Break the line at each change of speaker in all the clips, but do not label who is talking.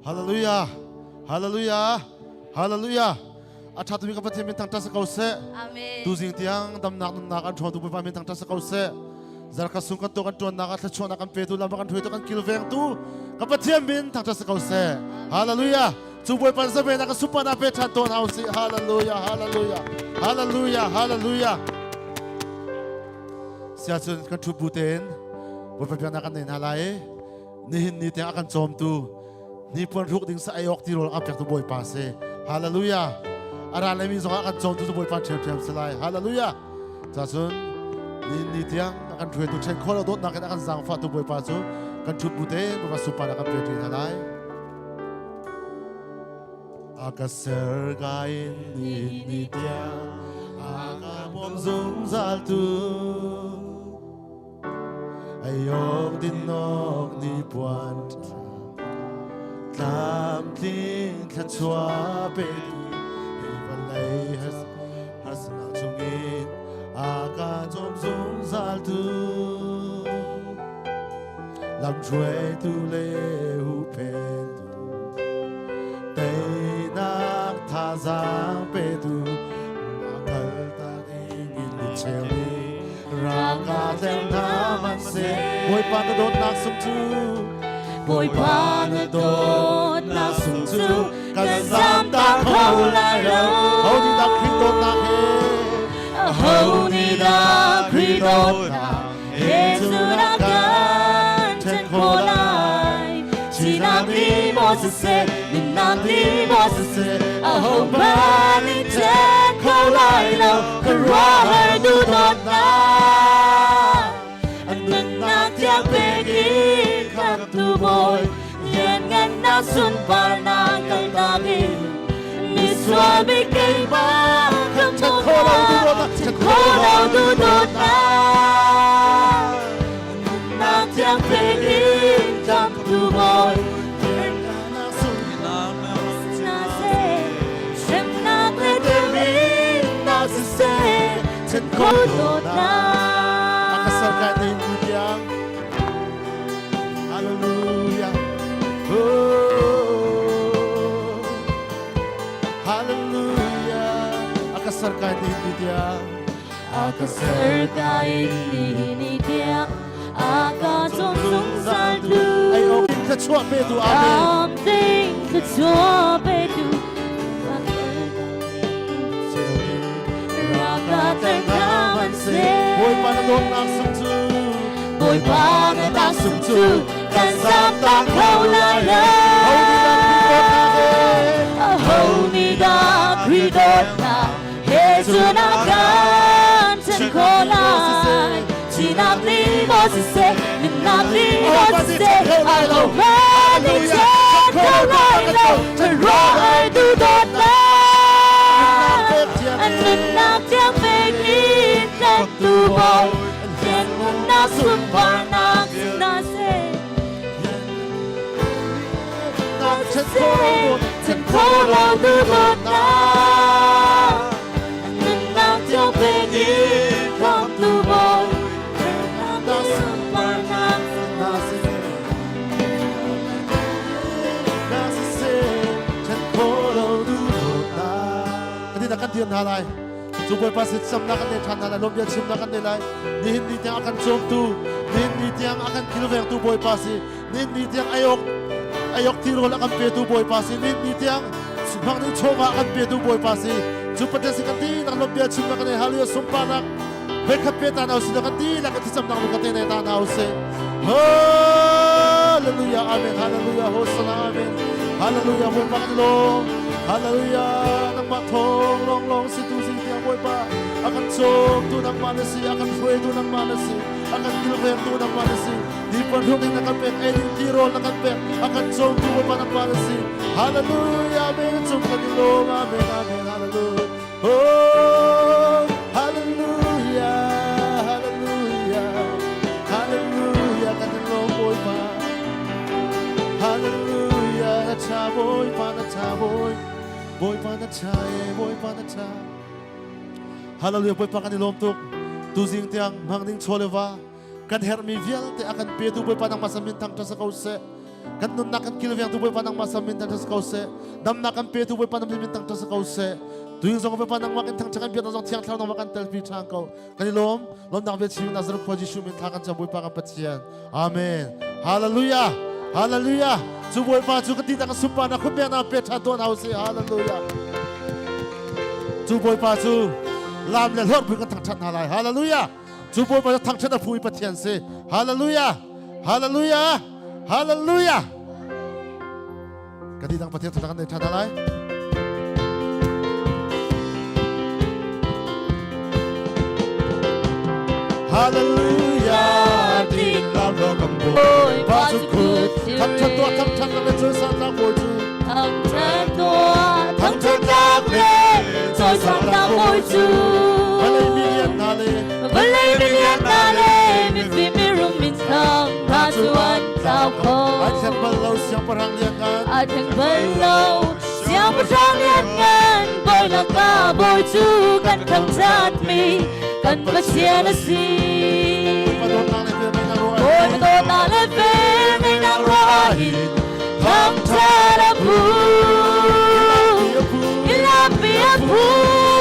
ฮาเลลูยาฮาเลลูยาฮาเลลูยาอาชาตุมิกับประเทศมินทางทัศกาเสตูสิงเตียงดำนักนักอันชวนตุไปมินทางทัศกาเสจาร์กสุงกันตัวกันจวนนักอันชวนนักอันเปตุลาบักันถอยตัวกันกิลเวงตูกับประเทศมินทางทัศกาเสฮาเลลูยาจูบวยปันสเปนักสุปนาเปชันตัวเฮาสิฮาเลลูยาฮาเลลูยาฮาเลลูยาฮาเลลูยาเสียจนกันทุบบูเตนบนเป็นนักอันเนินอะไรนี่หินนี่เตียงอากันโจมตูนี่ปนทุกดิ่งสายอกที่เราอับจากตัวบอยปาเซฮาเลลูยาอาราเลมิสองอากันโจมตัวบอยปาเชมสลายฮาเลลูยาจากนั้นนี่เตียงอากันถอยตัวเชนโคเราโดดนักอากันสังฟ้าตัวบอยปาจูกันชุดบุเตนบนสุปานักอันเป็นอะไรอากาศเสือกายนี่เตียงอากาศมองสูงสัลตูayok dinok ni puan tam tin khatwa pe ibalai has na chungin aka chom zum zal tu lam chue tu le hu pen tu tei nak tha zang pe tu akal ta in cheli Ranga tel naman se Boy pa na dot na sumtu
Boy pa na dot na sumtu Kasam ta kolay lo
Honi da krito na he
Honi da krito na Jesu na kan chen kolay Chinam li mo se se Ninam li mo se se Aho pa ni chen kolay lo Karawar du dot na Yang begin katu boy Jangan nasun parna kaltagi Niswabi kay ba Kamuna Chakolaw dudot na Yang begin katu boy Jangan nasun Nase Shem nakledemin Nasise Chakolaw na
Makasal ka na yung biyang Hallelujah. Oh, hallelujah. Akasar ka hindi dia.
Akasar ka hindi dia. Akasong sal tu.
Ay okay ka chua pedu amen.
Something ka chua pedu. Rakatan kaman se.
Boy pa na doon ang sumtu.
Boy pa na tak sumtu. Kan sam tak kau lala. Honi da kridot na. Jesu na kan chen kolay. Chinam li mo se minam li mo se. Alo mani chen kolay lo. Terai du dot na. Anun na tiang begin tak tu boy. Chen na sumpah na se.ฉันขอเราดูบทนานั่นนักเจ้าเป็นอีกคำตูบอยนักสุภานักนาเส
ฉันขอเราดูบทนากันที่นักการเทียนอะไรจูบไปประสิทธิ์สำนักกันในทันอะไรลมยาชิมนักกันในไรนี่หินดีเตียงอาการโจมตูนี่หินดีเตียงอาการคิลเวงตูบอยประสิทธิ์นี่หินดีเตียงayok tiro la kan petu boy pasi ni tiang subang ni chova kan petu boy pasi jupate sikati nang lobya chimna kan halio sumpana bekapeta na usida kan di la kan tisam nang katena ta na use hallelujah amen hallelujah hosana amen hallelujah boy pa kan lo hallelujah nang matong long situ tiang boy pa akan chom tu nang manasi akan fue tu nang manasi akan kilver tu nang manasi di pandung nang kapet eding tiro nang kapet akan chom tu pa nang manasi hallelujah amen chom kanilo amen amen hallelujah oh hallelujah hallelujah hallelujah kanilo boy pa hallelujah na cha boy pa na cha boy pa na cha boy pa na cha hallelujah boy pa kanilom tuk tuzing tiang mangning cholewa kan hermi viel te akan pedu boy pa nang masamintang ta sa kause kan nun na kan kilviang tu boy panang masamin tan sa kause dam na kan pe tu boy panang limin tang sa kause tuyong zong boy panang makin tang chakan biat zong tiang thlang no makan tel pi chang ko kanilom lom dang be chiu nazar khoji shumin thakan cha boy pa kan pathian amen hallelujah hallelujah chu boy pa chu ka ti ta ka supa na khupya na pe tha don house hallelujah chu boy pa chu lam le lor bu kan thang chan halai hallelujah chu boy pa thang chan na phui pathian se hallelujah hallelujah hallelujah ka ti dang pathian thang kan chan halai hallelujah din lam lo kam boy pa chu ku thang chan to thang chan na chu san na boy chu
thằng cha tua thằng cha các lệ rồi sang ta ngồi chú vẫn lấy mình nhận ta lệ mình vì mình rung mình thầm ta chú anh sao không
ai thèm bận lâu xiang parang liang gan
ai thèm bận lâu xiang parang liang gan bồi là ca bồi chú cần thầm chát mi cần bất chia là gì bồi mà tôi ta lên về mình đang roi thầm cha đã bu Ilapia pu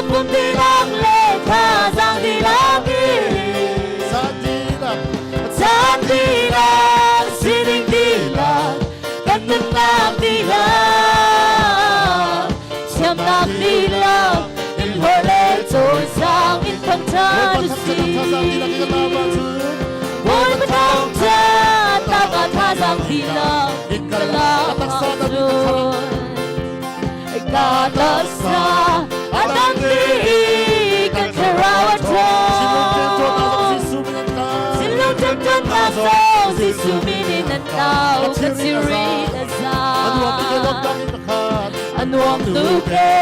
pun tilang le tha sang di lagi Sandilang sining dilang Kandung nak dilang Siam nak dilang Il hole trôi sang in thang cha du si Bôi mà thang cha ta ka tha sang dilang In kalang asun Kadasa Anandi kan kerawatan Silong tenton naso si suminin ng tao Katsiri dasal Anuang tuke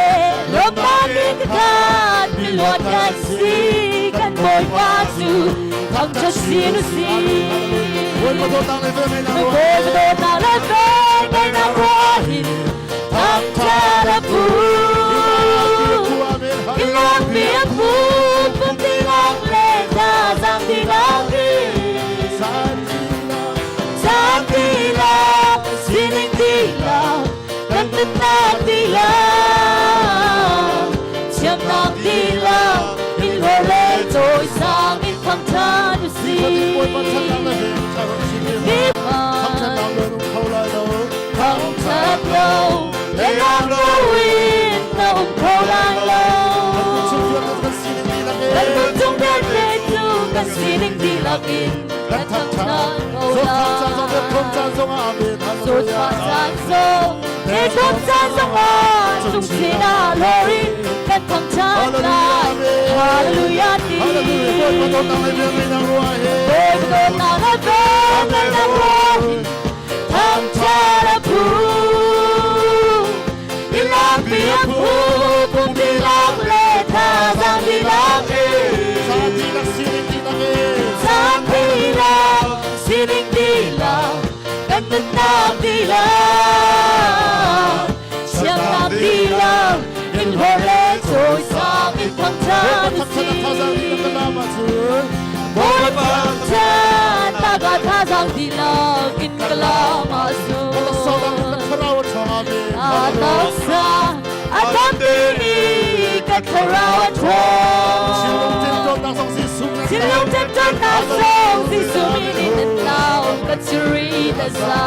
Lomagin kakat Milwat kasi Kan boy pasu Ang chasinusi Boy madotang leve May narohin Thang cha đã bu Ilang biyak bu Pum tilang le ta sang tilagi Sang tilang Sining tilang Kantut na tilang Siyam na tilang Ilhole trôi sang in thang cha du si Thang cha lâu Để làm lâu in ta ủng khâu lang lâu Đất nước chúng đến để chú Cần xin anh đi lạc in Đất thang chân khâu lang Rồi thoát gian sông Để chốt gian sông an Chúng xin à lô in Đất thang chân lại Hallelujah đi Bôi mà tốt nào lên về Ngày nàng roi Thang cha đã bu Ilang biyak pu Pum tilang le tha sang tilagi Sang tilang Sining tilang Kantut na tilang Siyam na tilang Ilhole trôi sang in thang cha du si Bôi phang cha Ta ka tha sang tilang In kalamasun Atasa Atandini Kakarawaton Silong tenton na song Si suminin ng tao Katsuri na sa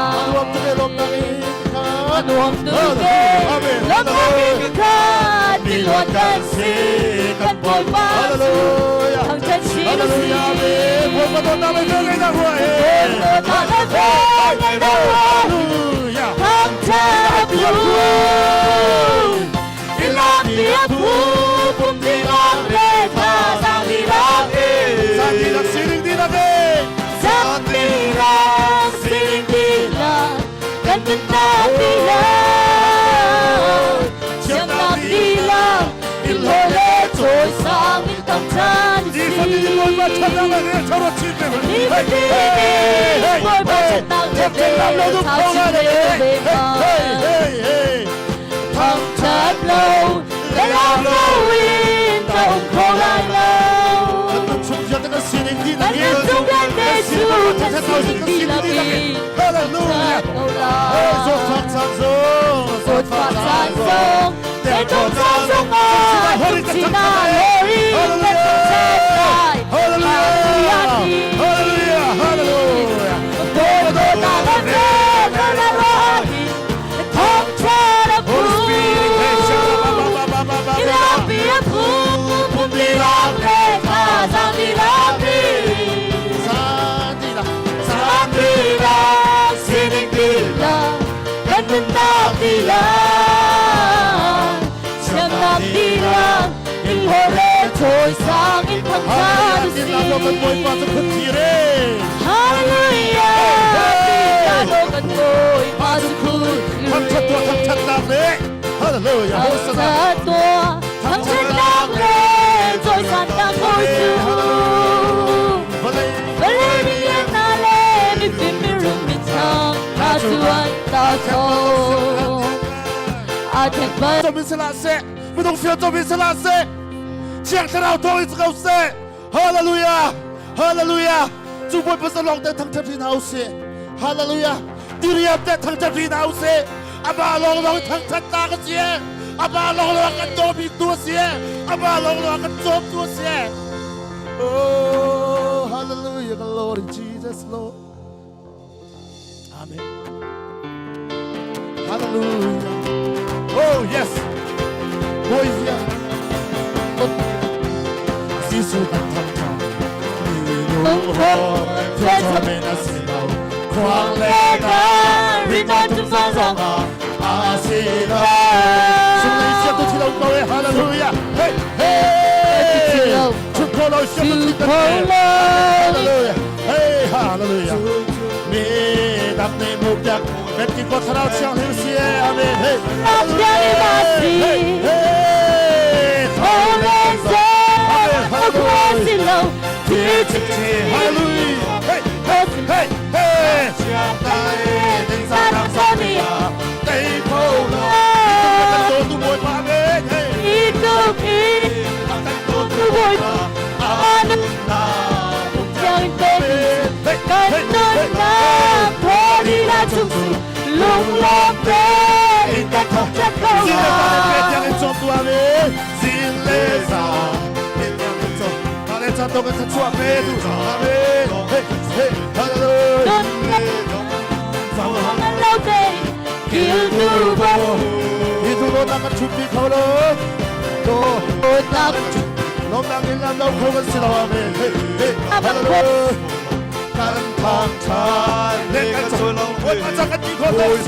Anuam tuke Lomagin kakat Nilwat kansi Kan boy pasu Ang chan sino si Bôi mà tốt nào lên về Ngày nàng roi Thang cha đã bu Ilang biyak bu Pum tilang le tha sang tilagi Sang tilang sining tilang Kantut na tilang Siyam na tilang Ilhole trôi sang in thang cha du si Bôi mà tinig Bôi mà chân nang lệ Thao chi lệ Thang cha lâu Để làm lâu in Ta ủng khâu lang lâu Anh nhân chung gắn để chú Thật sining di lạc in
할렐루야
โอลา
สดฟังสันโซ
สดฟังสานทรงแต่ทรงสานทรงมาทุกที่นาโลรีและทุกเทศไทย
ฮาเลลูยาฮาเลลูยาฮาเลลูยา
โดนโดนตาและเฟรและละรอดีทองเชและผู้
Holy Spirit เฮ้ยชาบาบาบาบาบาบา
ที่เราเปียผู้ผู้มีรักเพข้าสามีรักดี
Sandila
Sandila Sining Dila Ganun na Dila Siyang nagdila Inhore Choy Sangin Pagkadusi Hallelujah Pinanogan mo'y masukul
Hallelujah
Ang sa to Ang sandang re Choy sandang mo'y suhu Valerian na lemi Pimirung bintang Kasuan tato Atek ba
做民是哪些？不懂需要做民是哪些？讲得到同一次口舌。哈利路亚，哈利路亚！主播不是弄得ทั้งที่好些，哈利路亚！第二的ทั้งที่好些，阿爸弄ทั้งที่大个些，阿爸弄กัน多比多些，阿爸弄กัน做多些。Oh, hallelujah, Lord Jesus, Lord. Amen. Hallelujah. Oh, yes. Boysia. Sisu Bantanta. Quang Lega. Return to Sazama. Asina. Hallelujah. Hey, hey. Chukolo Hallelujah. Hey, hallelujah. Me, that name of Jack. Let me go to our channel. Amen. Hey, hey, hey. Hallelujah. Hey, hey, hey, hey. Hey, Paula. Don't do more, Amen. Hey. 다른 방찬 내가 저런 원만장 같은 것도 없이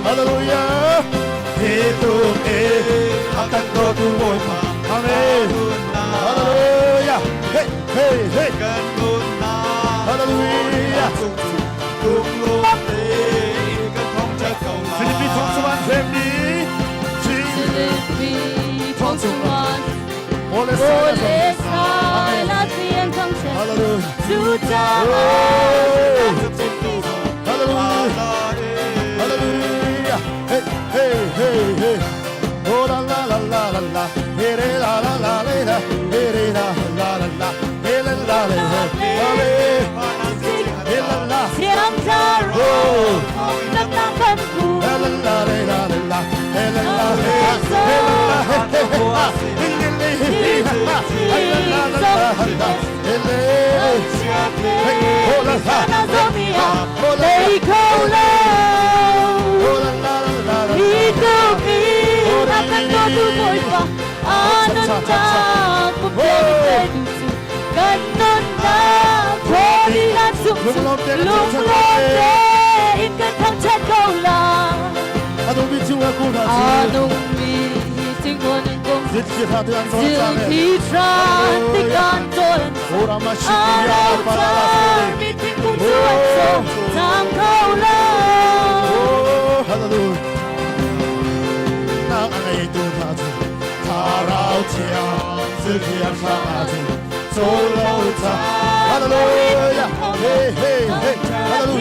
할렐루야 기쁨이 아깐 더 두고 아멘 할렐루야 헤이 헤이 헤이 할렐루야 필리핀 통수만 뱀니
Philippi phong trung an
올레
Ô
살아서
lê sai là thiên thăng trần
할렐루야
Chú cha
할렐루야 헤이 헤이 헤이 헤이 오라라라라라 헤레라라라레라 헤레라라라라 헤레라라라 헤레라라
Siang taro Nắp nắp thân phù
헤레라라라라
Đây câu lâu Đi câu đi Nắp nắp thân phù vội vàng Ananda Cũng đến đây đủ sự Kananda Thôi đi lan sụp sụp Lúc lộn đê In cân thăng chết câu là
아동비 지우하고 나지
아동비 증거는 공식
딜키하드 안소자네
질티트란 뜨간 도연
오라마 시기야
아라우타
바라라스
미팅 공주한소 잠거울라
할렐루야 나가네 두나주 다라우티야 슬기야 사나주 솔로우타 할렐루야 헤이 헤이 헤이 할렐루야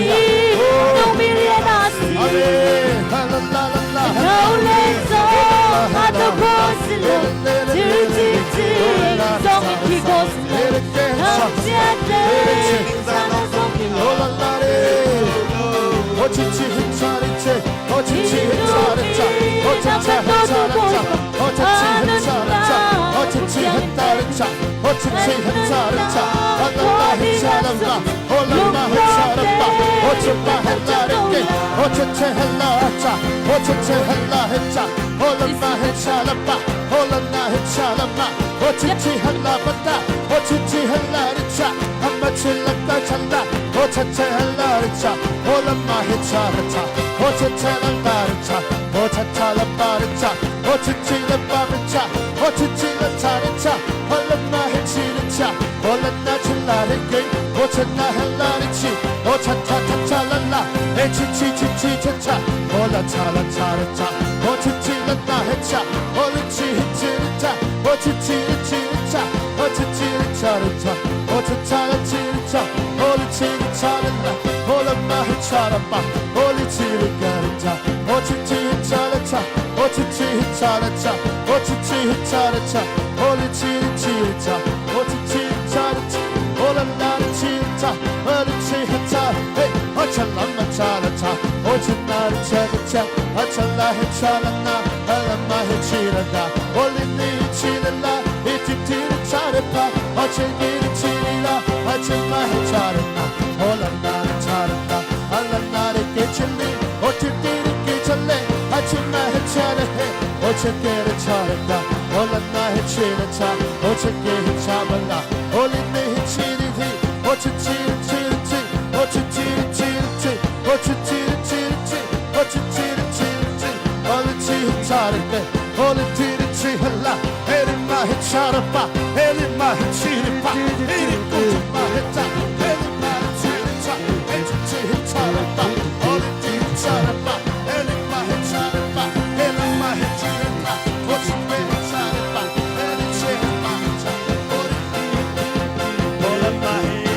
헬라라 홀라마 헬라라 오츠마 헬라리게 오츠체 헬라자 오츠체 헬라 헬자 홀라마 헬라라 홀라나 헬라마 오츠치 헬라바다 오츠치 헬라리자 한마칠라까 찬다 오츠체 헬라리자 홀라마 헬라자 오츠체 헬라리자 오차차라바리자 오츠치라바리자 오츠치라차리자 홀라마 헬치리자 홀라나 칠라리게 오차나 헬라리치 오차차차차랄라 에치치치치차차 홀라차라차라차 오츠치라나 헬차 홀리치 히치리차 오츠치리치리차 오츠치리차리차 오차차라치리차 홀리치리차랄라 홀라마 헬차라바 홀리치리가리차 오츠치리차라차 오츠치리차라차 오츠치리차라차 홀리치리치리차 오츠치리차라차 홀라나리치리차 홀리치리차 오찰라마차라차 오츠나리차라차 오찰라헤차라나 홀라마헤치라다 홀리니치라라 이티티리차레파 오칠기리치리라 오칠마헤차라나 홀라나리차라나 알라나리케칠리 오티티리케찰레 오칠마헤차레헤 오칠게리차라다 홀라나헤치라차 오칠게히차발라 홀리니히치리히 오칠치리치리치 오칠치리치리치 오칠치리치리치 오칠치리치리치 홀리치히차레헤 홀리치리치할라 에리마헤차라파 에리마헤치리파 이리꾸치마헤차 에리마헤치리차 에치치히차라파 홀리치히차라파 에리마헤차라파 에리마헤치리파 오칠메헤차라파 에리치히마헤차 홀라마헤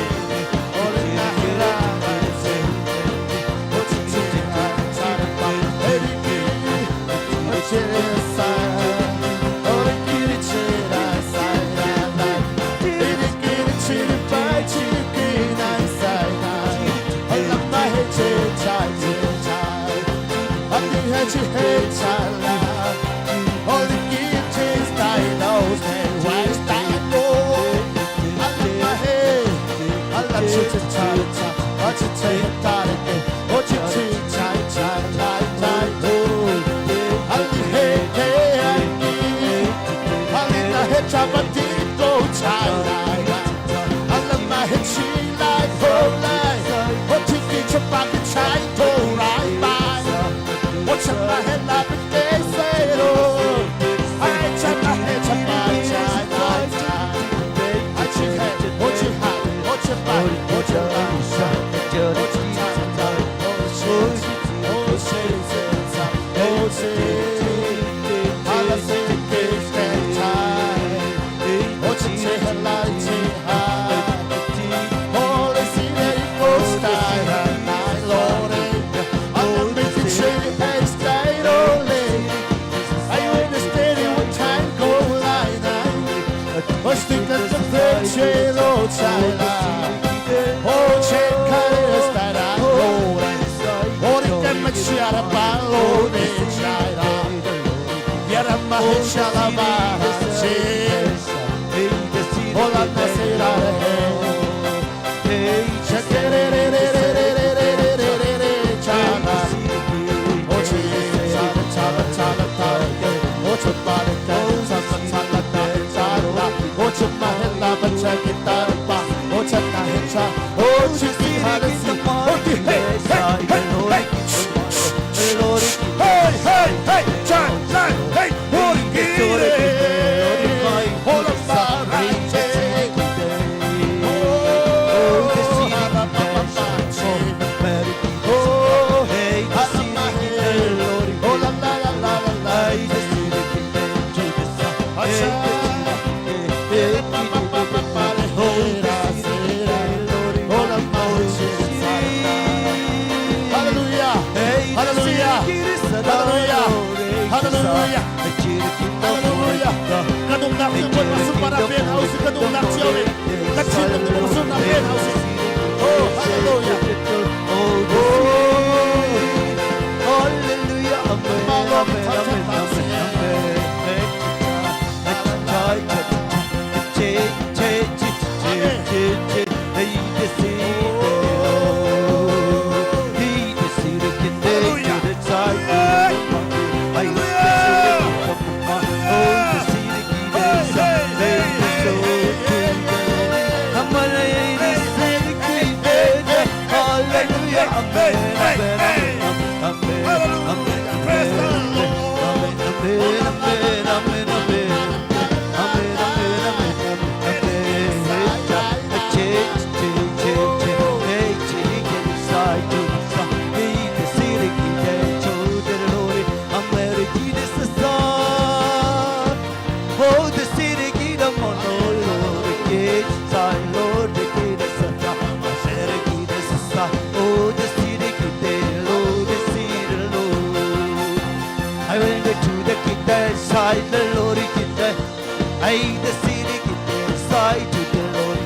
Hey, the city in the side to the Lord.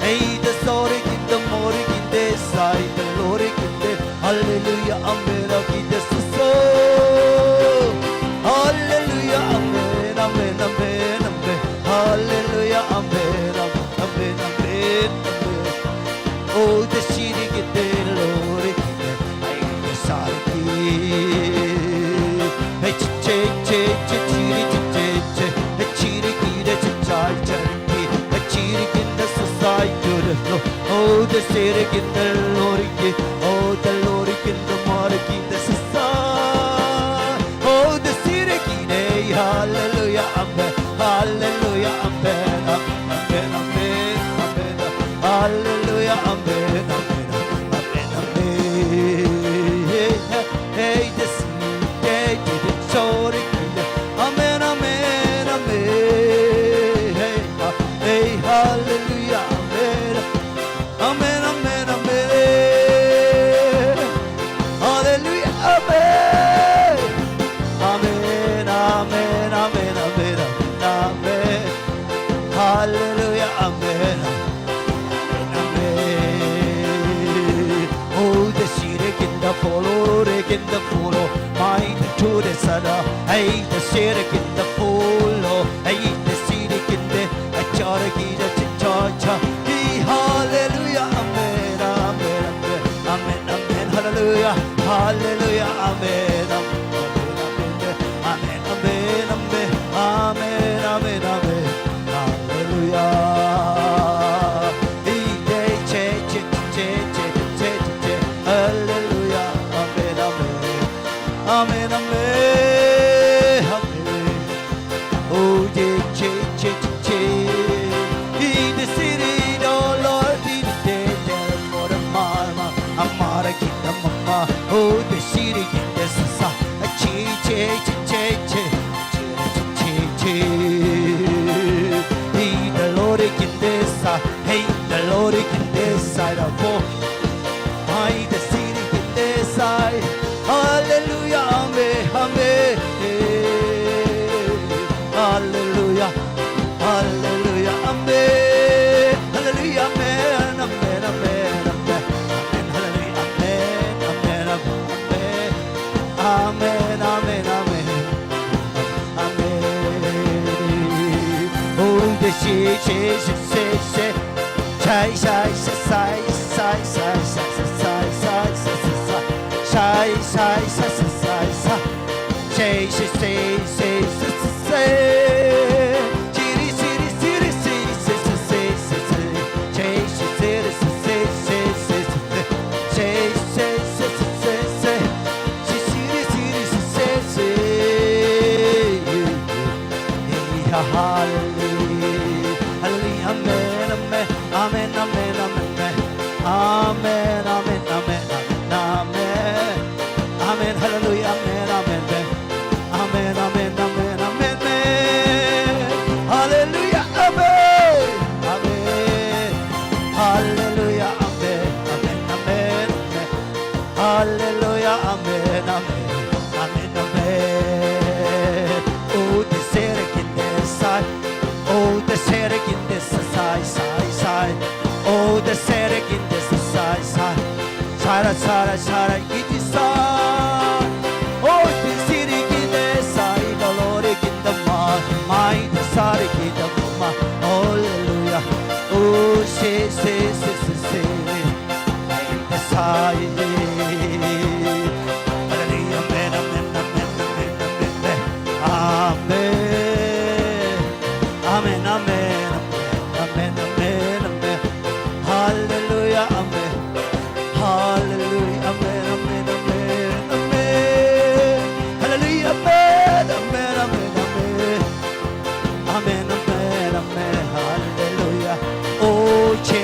Hey, the story in the morning in the side, the Lord in the hallelujah, amen, in the so. Hallelujah, amen, amen, amen, amen. Hallelujah, amen, amen, amen, amen. Oh, the city in the Lord in the side. Hey, oh, the city in the Lord, oh, the Lord in the morning in the sun. Oh, the city in the hallelujah, amen, hallelujah, amen, amen, amen, amen, hallelujah, amen, amen, amen, amen. Hey, the city, the story, amen, amen, amen. Hey, hallelujah, amen. Amen, amen, amen. Hallelujah, amen. Amen, amen, amen, amen, amen. Hallelujah, amen. Amen. Oh, the shirk in the follow, in the follow. Mind to the sada. Hey, the shirk in the follow. Hey, the shirk in the charaki, the cha. Hallelujah, amen, amen, amen, amen, amen, hallelujah, hallelujah, amen, amen, amen, amen, amen, amen, amen, hallelujah. Hallelujah, amen, amen, amen, amen. Oh, the city. Oh, the city in the sa, che. Hey, the Lord in this side. Hey, the Lord in this side of all. Hey, the city in this side. Hallelujah, amen, amen. Hallelujah, hallelujah, amen. Hallelujah, amen, amen, amen, amen. Amen, amen, amen, amen. Oh, the she, hallelujah, hallelujah, amen, amen, amen, amen, amen, amen, amen, amen, amen, amen, hallelujah, amen, amen, amen, amen, amen, amen, hallelujah, amen, amen, hallelujah, amen, amen, amen, hallelujah, amen, amen, amen, amen. Oh, the city in this side. Oh, the city in this side. Oh, the city in this side. Side, it is side. Oh, the city in this side. The Lord in the mind, the side in the mind. Hallelujah. Oh, say. The side. Amen, amen, amen, amen, amen, hallelujah, amen, hallelujah, amen, amen, amen, amen, hallelujah, amen, amen, amen, amen, amen, amen, hallelujah. Oh, che.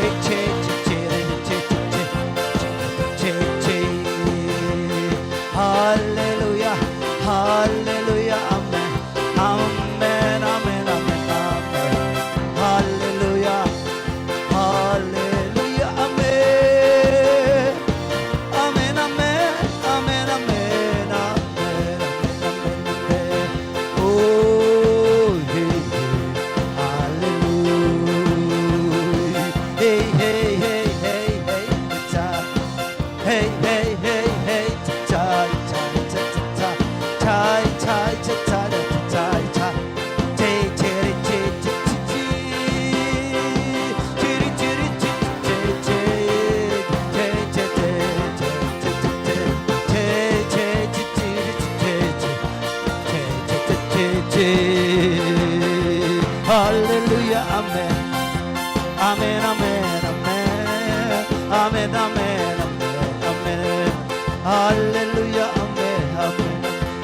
Hallelujah, amen. Amen, amen, amen. Amen, amen, amen, amen. Hallelujah, amen, amen.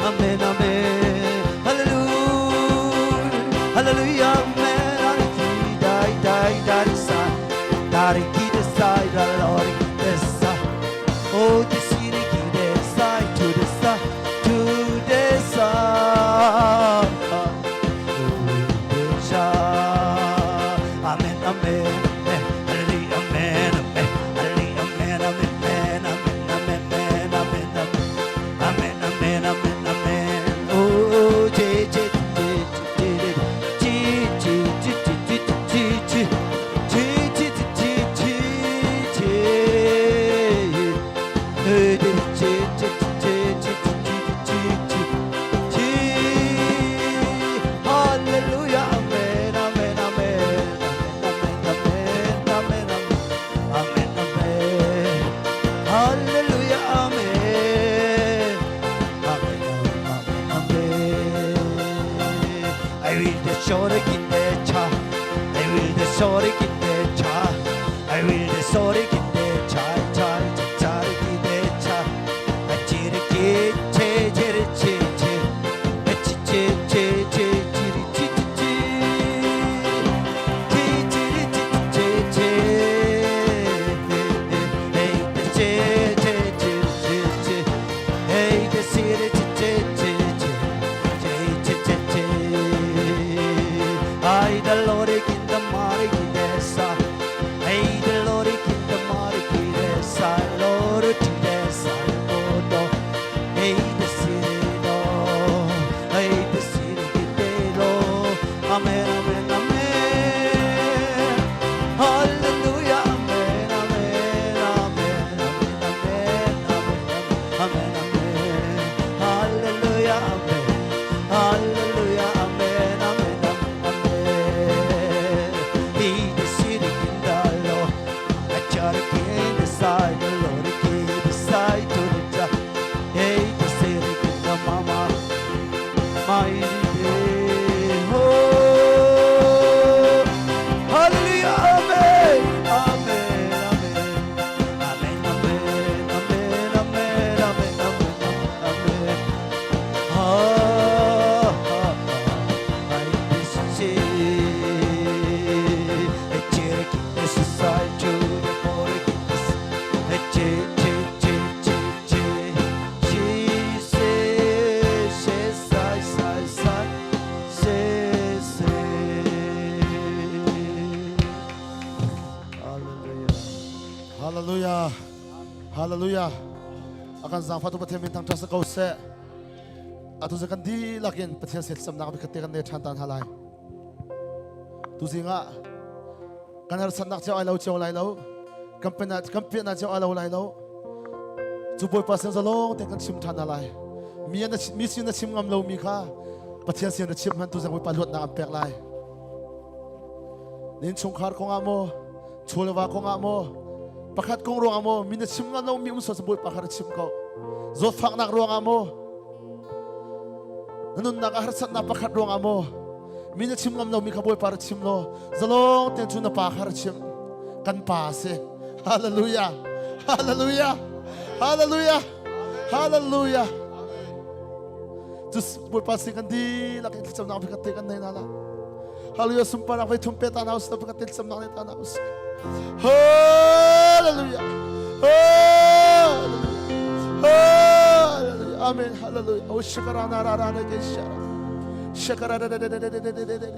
Amen, amen. Hallelujah. Hallelujah, amen. Dari kita side, the Lord kita side. Oh, the city kita side to the side, to the side. Amen, amen, amen. Hallelujah, amen, amen. Hallelujah, amen, amen, amen, amen, amen, amen, amen, amen, amen, amen. Oh, J, J, Hallelujah, amen, amen, amen, amen, amen, amen, amen. Hallelujah, amen, amen, amen. I will the sorry in the cha. I will the sorry in the cha. I will the sorry in the cha cha cha in the cha. I cheer it, cheer it, cheer it, cheer it, cheer it, cheer it, cheer it. Ay, the Lord in the mighty Kidesa. Ay, the Lord in the mighty Kidesa. Lord to the side, Lord. Ay, the city, Lord. Ay, the city, Lord. Amen, amen, amen. Hallelujah, amen, amen, amen, amen, amen, amen, amen. Hallelujah, amen. Hallelujah, amen, amen, amen. He the city in the Lord. I try to get the side, the Lord get the side to the top. Hey, the city in the mama, my day. Oh, hallelujah, amen, amen, amen, amen, amen, amen, amen, amen, amen, amen. I miss you. A Cherokee, this is side to the border. A she says, Hallelujah.
Hallelujah. Hallelujah. Akan zang fatu pathian min tang trasa kau se. Atu zakan di lakin pathian set sam nak bikatekan ne chantan halai. Tu singa kan har sanak chau ai lau chau lai lau. Kampen na chau ai lau lai lau. Tu boy pasen zalong te kan chim than halai. Mi sin na chim ngam lau mi kha. Pathian sin na chim han tu zang boy palut na ampek lai. Nin chung khar ko ngamo. Chulwa ko ngamo. Pakat kong ruang mo, minat sim nga lau mi umso sa buhay pakat sim ko. Zot fak nak ruang mo. Nanun nakaharsat na pakat ruang mo. Minat sim nga lau mi kabuhay para sim lo. Zalong tenchu na pakat sim. Kan pase. Hallelujah. Hallelujah. Hallelujah. Hallelujah. Just buhay pase kan di laki kisam na kapikat tekan na inala. Hallelujah. Sumpah na kapi tumpeta na us na pakat kisam na kanita na us. Hallelujah. Hallelujah. Hallelujah. Amen. Hallelujah. Oh, shakarana rarana keshara. Shakara da da da da da da da da.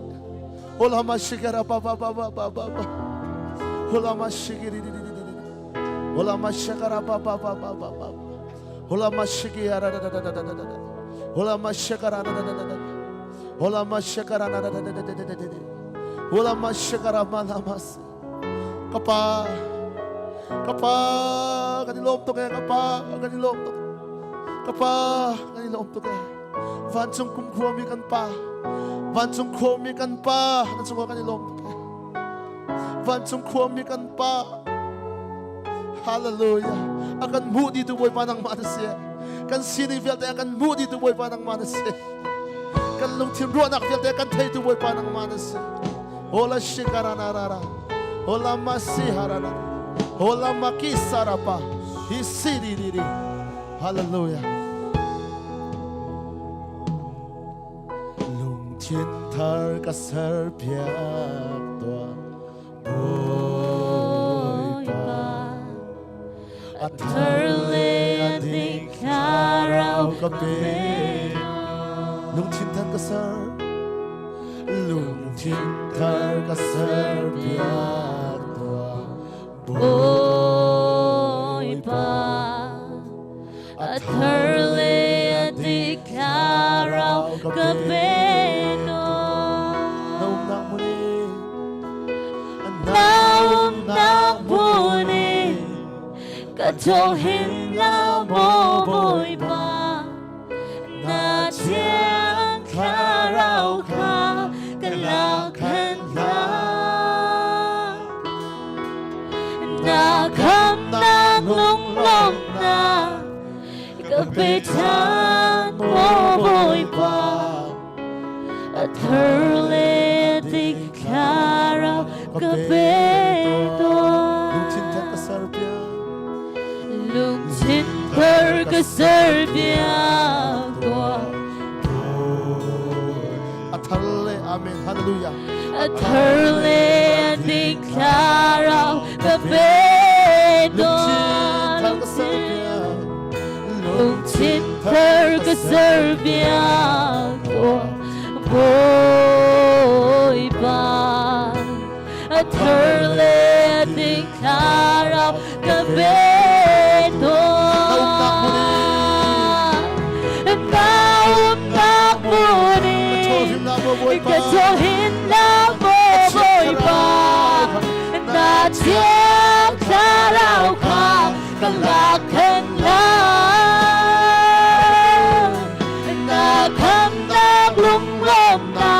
Ola ma shakara ba ba ba ba ba ba. Ola ma shikiri di di di di. Ola ma shakara ba ba ba ba ba ba. Ola ma shikira da da da da da da da. Ola ma shakara da da da da da. Ola ma shakara da da da da da da da. Ola ma shakara ma namas. Kapa, kapa, kanilom to kaya kapa, kanilom to, kapa, kanilom to kaya. Vansung kumkuami kan pa, vansung kuami kan pa, nansung kanilom to kaya. Vansung kuami kan pa. Hallelujah. Akan mudi tu boy panang manusia, kan sinivel te akan mudi tu boy panang manusia. kan lung thim ruan ak vel te kan thei tu boi pa nang manas ola shikarana ola masiharana ola makisarapa hisiri hallelujah lung thiên thar ka sar piak tua boi pa
Atharle adikarau
ka pe lung thiên thar ka sar lung thiên thar ka sar piak tua
Boy pa Atharle adikarau kapeno
naum nak muni
Naum nak muni Katohin na mo boy pa Na chiang karau ka Kalakan na Na kam nang lung lom na Kapitan mo boy pa Atharle adikarau kapeno Lung tin per ka serbia kwa
Atharle amen hallelujah
Atharle adikarau kapeno Lung tin per ka serbia kwa boy pa Atharle adikarau kapeno Naum nak muni Katohin na mo boy pa Na chiang karau ka Kalakan na Na kam nang lung lom na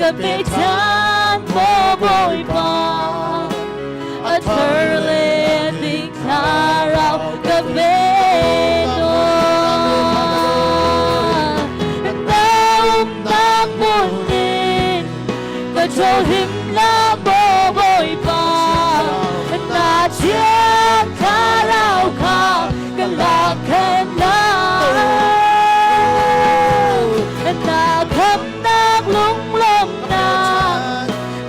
Kapitan mo boy pa Atharle adikarau kapeno Naum nak muni Katohin na mo boy pa Na chiang karau ka Kalakan na Na kam nang lung lom na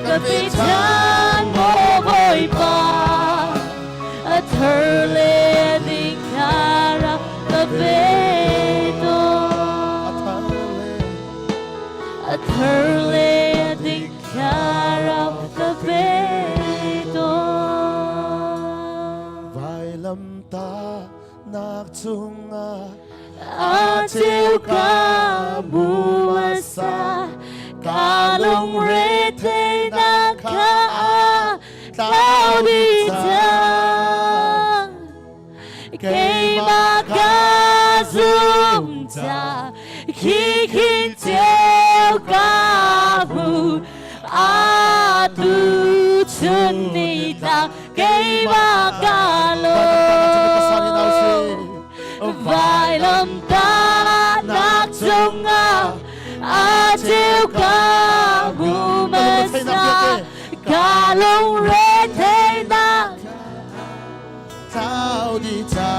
Kapitan mo boy pa Atharle adikarau kapeno Atharle adikarau kapeno
vai lam ta nak chunga
Atil ka buasa Kalong rete na ka Tao di tang Kay makazum ta Kikintiw ka bu Atu chunita Kay makalo Vai lam ta nak chunga Atil ka bumasa Kalong rete na
tao đi cha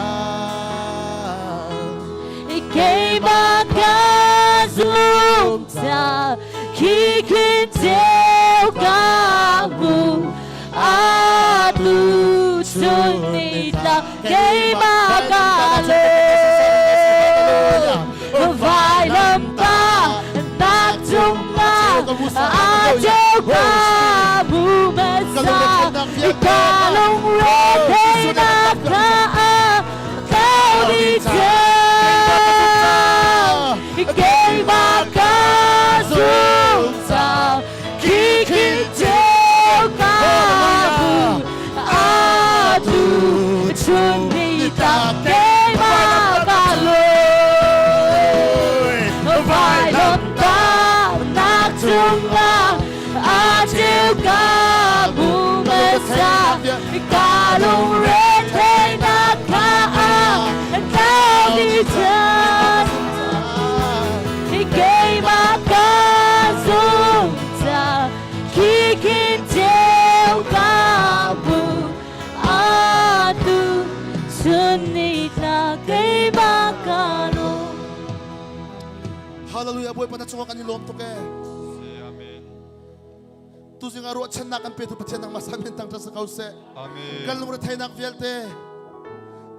Kay makazum ta Kikintiw ka bu Atu chunita Kay makalo Vai lam ta nak chunga Atil ka bumasa Kalong rete na ka Tao di tang Kay makazum ta Kikintiw ka bu Atu chunita Kay makalo Vai lam ta nak chunga Atil ka bumasa Kalong rete na ka Tao di tang Kay
Hallelujah boy pa na chunga kanilom to ke
Amen.
tu sing aro chen na kan pe tu pachen nang masamin tang ta sa kau se
Amen.
kal nung thai nak velte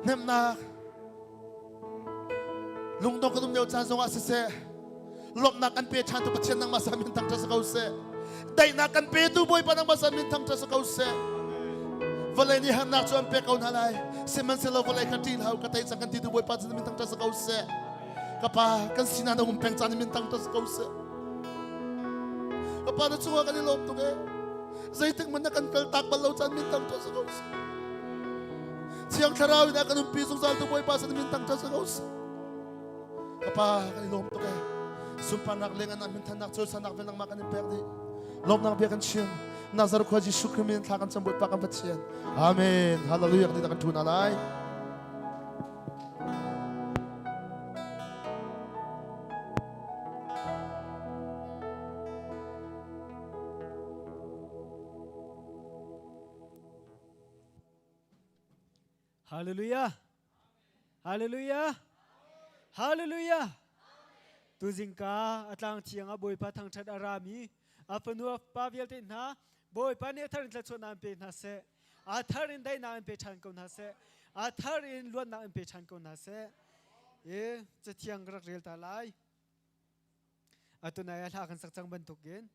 nem na lung dong kadum deu chan songa se lop na kan pe chan tu pachen nang masamin tang ta sa kau se dai na kan pe tu boy pa nang masamin tang ta sa kau se Valai ni ham nak chuan pe kau na lai seman se lo valai kan tin hau ka tai sang kan ti tu boy pa chan min tang ta sa kau se kapa kan sina na peng chan min tang ta sa kau se kapa na chunga kan ilom tu ke zai tik man na kan kal tak balo chan min tang ta sa kau se siang tharaw na kan pi sung sal tu boy pa chan min tang ta sa kau se kapa kan ilom tu ke sumpa nak lengan na min tan nak chul sa nak vel nang ma kan per di lom nak be kan chim Nazar ko Jisu Krimin thakan sambut pakan patien. Amen. Hallelujah. Kita akan tunalai.
Hallelujah. Hallelujah. Hallelujah. Tuzingka atlang tiang aboy patang chat arami apanu pavial tin ha boy pani atharin tla chona pe na se atharin dai na pe chan ko na se atharin luan na pe chan ko na se e chatiang rak rel ta lai atuna ya hakan sak chang ban tukin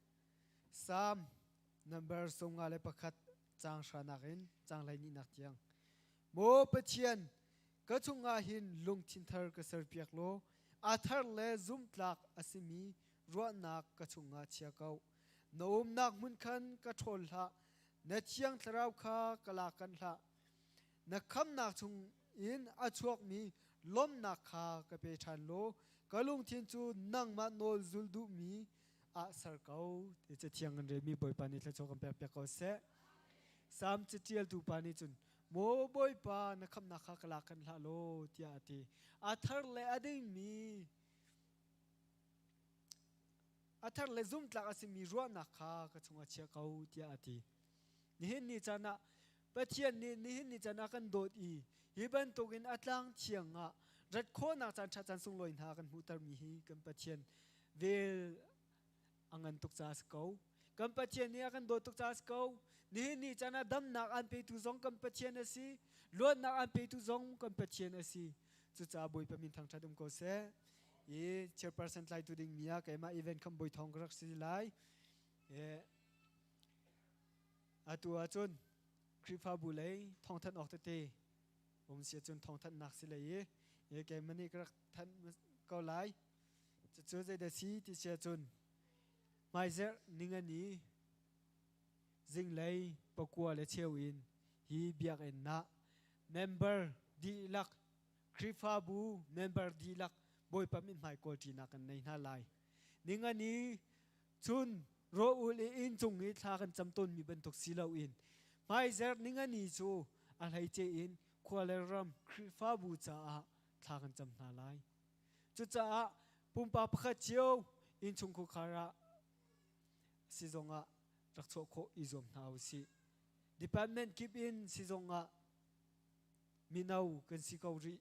sam number songa le pakhat chang shanakin chang lai ni nak tiang mo pachian ka chunga hin lung chin thar ka ser piak lo athar le zum tlak asimi ro nak ka chunga chia kau Noam nak mun khan ka thol ha na chiang tharau kha kala kan ha na kham nak chung in a chuak mi lom nak kha ka pe than lo kalung thin chu nang ma nol zul du mi a sar kau te che thiang an re mi boy pani thla chok am pe ko se sam che tial tu pani chun mo boy pa na kham nak kha kala kan ha lo tia ti a thar le ading mi athar le zum tlak asimi ruwa na kha ka chunga chia kau tia ati nihin ni chana pathian ni nihin ni chana kan dot I hiban togin atlang chianga rat kho na chan cha chan sung loin ha kan hutar mi hi kan pathian vel angan tuk cha skau kan pathian ni akan dot tuk cha skau nihin ni chana dam nak an pe tu zong kan pathian asi luan nak an pe tu zong kan pathian asi chu cha boy pamin thang thadum ko se ye chairperson lai tu ding mia ke ma event kham boi thong rak si lai ye atu achun kripa bulai thong than ok te om sia chun thong than nak si lai ye ke mani krak than ko lai chu chu zai da si ti sia chun mai zer ningani jing lai pakua le chewin hi biak en na member di lak kripa bu member di lak boy pamin mai quality na kan nei na lai ninga ni chun ro ul in chung ni tha kan chamton mi ban tok silau in mai zer ninga ni chu al hai che in kwaleram fa bu cha a tha kan cham na lai chu cha a pum pa pakha chiu in chung khu khara si zonga rak cho kho izom nau si department keep in si zonga minau kan si kauri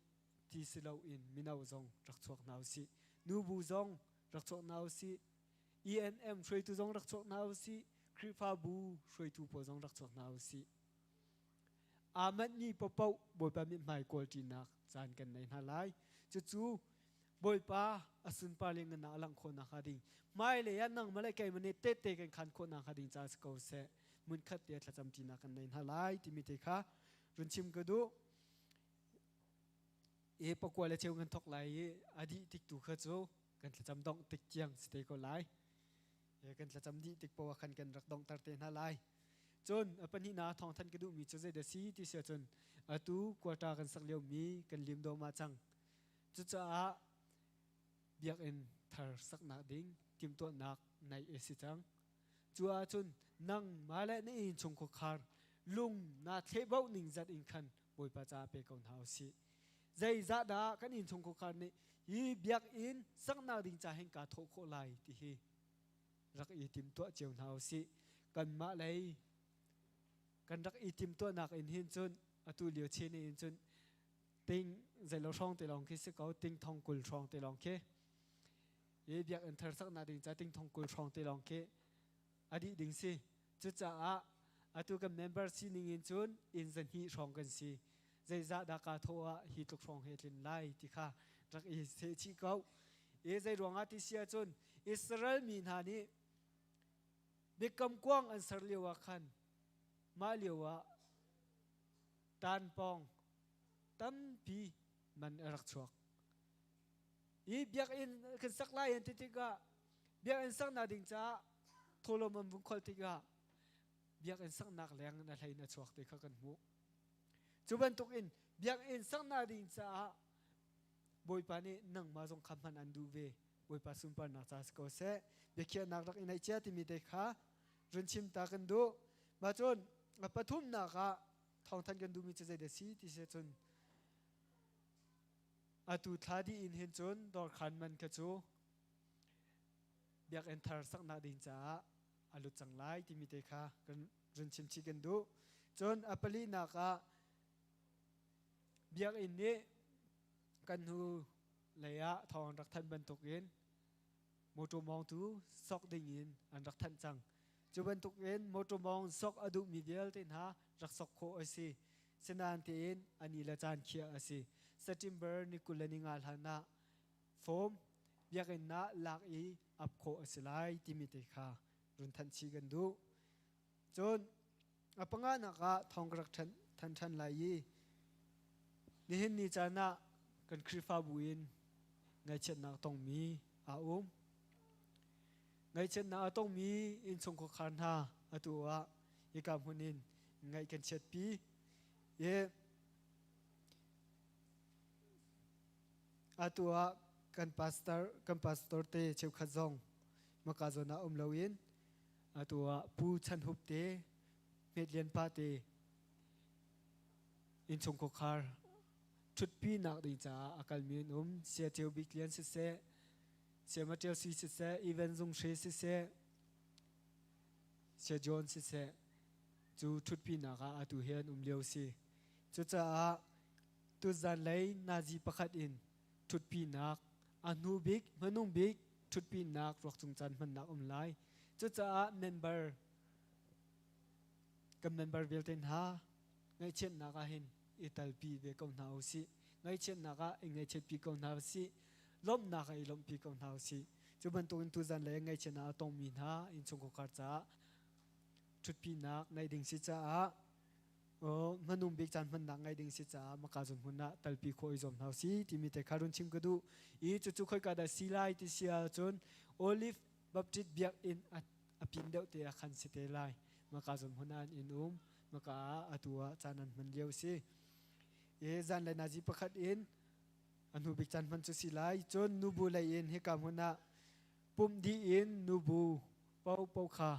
ti silau in minau zong rak chok nau si nu bu zong rak chok nau si ENM shroi tu zong rak chok nau si kripa bu shroi tu po zong rak chok nau si amat ni popau boy pa mi mai quality nak chan kan nei na lai chu chu boy pa asun pa ling na lang kho na khading mai le yan nang malai kai mane te te kan khan kho na khading cha ko se mun khat te thla cham ti na kan nei na lai ti mi te kha run chim ka du e pakwa le cheu ngan thok lai adi tik tu kha chu kan thla cham dong tik chiang ste ko lai e kan thla cham di tik po khan kan rak dong tar te na lai chon apani na thong than ke du mi chu je da si ti se chon atu kwata kan sak leu mi kan lim do ma chang chu cha a biak en thar sak na ding tim to nak nai e si chang chu a chun nang ma le ni in chung ko khar lung na thebau ning zat in khan boi pa cha pe kon hau si zai za da kan in chung ko khar ni hi biak in sak na ding cha heng ka tho kho lai ti hi rak i tim to cheu hau si kan ma lai kan rak i tim to nak in hin chun atu liu che ni in chun ting zai lo thong te long ki se ko ting thong kul thong te long ke
เบียกอันเธอสักนาดิ่งจะติงทงกุลทองตีลองเคอดีดิ่งสิจุดจ้าอาตุกับเมมเบอร์ซีนิงอินจุนอินสันฮีทองกันสิใจจะดากาโทอาฮีตุกทองเฮลินไลที่ข้ารักอิเซชิเกาใจรวงอาทิเซียจุนอิสราเอลมีนานี้เด็กกำกวางอันสรเลียวขันมาเลียวตันปองตั้มปีมันรักชวกเบียกอินกันสักไล่อันติกาเบียกอินสักนาดิ่งจ้าทุลมันบุญคอลติกาเบียกอินสักนักแรงนั่นให้นัดชวกติข้ากันหูจุบันตุกอินเบียกอินสักนาดิ่งจ้าบอยปานี่นั่งมาส่งคำพันอันดูเวบอยปาสุนปานักจ้าสกอเซเบียกเขียนนักรักอินไอเจ้าที่มีเด็กข้ารุนชิมตากันดูมาจนปฐุมนักทองทันกันดูมีจะใจเดซีที่เสจนอาตุทาดีอินเห็นจนดอร์ขันมันกระจูเบียกเอ็นทาร์สักนาดินจ้าอาลุจังไลที่มีเด็กข้ากันรุนชิมชิกันดูจนอปลีนักเบียกอินนี้กันหูเลยทองรักทันบรรทุกอินโมโตมองตูซอกดิ่งอินอันรักทันจังจุบันทุกเอ็นโมโตมองซอกอดุมีเดียลตินหารักซอกโคอสิสนานเตียนอันนี้ละจานเขียอสิสติมเบอร์นิคุลนิงาลฮานะโฟมเบียกันนะลักอีอับโคอสิไลติมิเตคารุนทันชีกันดูจนอปังานักทองรักทันไลยีนี่เห็นนี่จานะกันคริฟาบุอินไงเช่นนักต้องมีอาอุมไงเช่นนักต้องมีอินทรงขคานหาอตัวอีกามุนินไงกันเช็ดปีอาตัวกันพาสตอร์เตเชวขจงมากาจนาลาวินอาตัวผู้ชันหุบเตเมดเลียนปาเตอินทรงขคาร์ชุดปีนักดีจ้าอาการมีนเสียเทียวบิกเลียนสิเสเสียมาเทียวซีสิเสอีเวนต์จงเชสิเสเสียจอนสิเสจูชุดปีนักอาตัวเฮียนเลียวซีจุดจ้าตุจันเลยนาจีประคัดอินชุดปีนักอนุบิกมนุงบิกชุดปีนักรักจงจันมันนักไลจุดจ้าเมมเบอร์กับเมมเบอร์เวลเทนฮาไงเช่นนักเห็นอิตาลีเวกอนฮาวซีไงเช่นนักไงเช่นปีกอนฮาวซีล้มนักล้มปีกอนฮาวซีจุบันตัวอินตุจันเลยไงเช่นนักต้องมีนะอินชงกการจ้าชุดปีนักในดิ่งสิจ้ามันนุ่มบิกจันมันนักไงดิ่งสิจ้ามากาจุนหุ่นนะตัลปีโคอิจอมฮาวซีที่มีแต่คารุนชิมกระดูจุค่อยกระดาษสีไลที่เสียจนโอลิฟบับจิตเบียกอินอภินเดวเตะขันสิเตไลมากาจุนหุ่นนั้นอินมากาตัวจานันมันเลี้ยวสิจันเลยนาจีประคัดอินอนุบิกจันมันจะสิไลจนนูบูเลยอินให้กำหุ่นนะปุ่มดีอินนูบูเป้าขา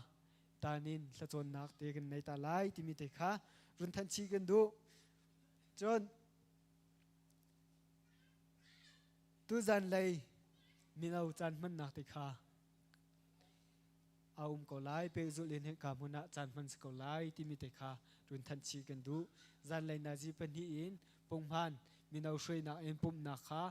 ตานินสะจนนักเตกันในตาไลที่มีเตะขารุนทันชีกันดูจนตุจันเลยมีเอาจันมันนักเตะขาเอาก็ไลเปจุลินให้กำหุ่นนะจันมันสก็ไลที่มีเตะขารุนทันชีกันดูจันเลยนาจีเป็นที่อินปงพันมีเอาช่วยนักเอ็นปุ่มนักขา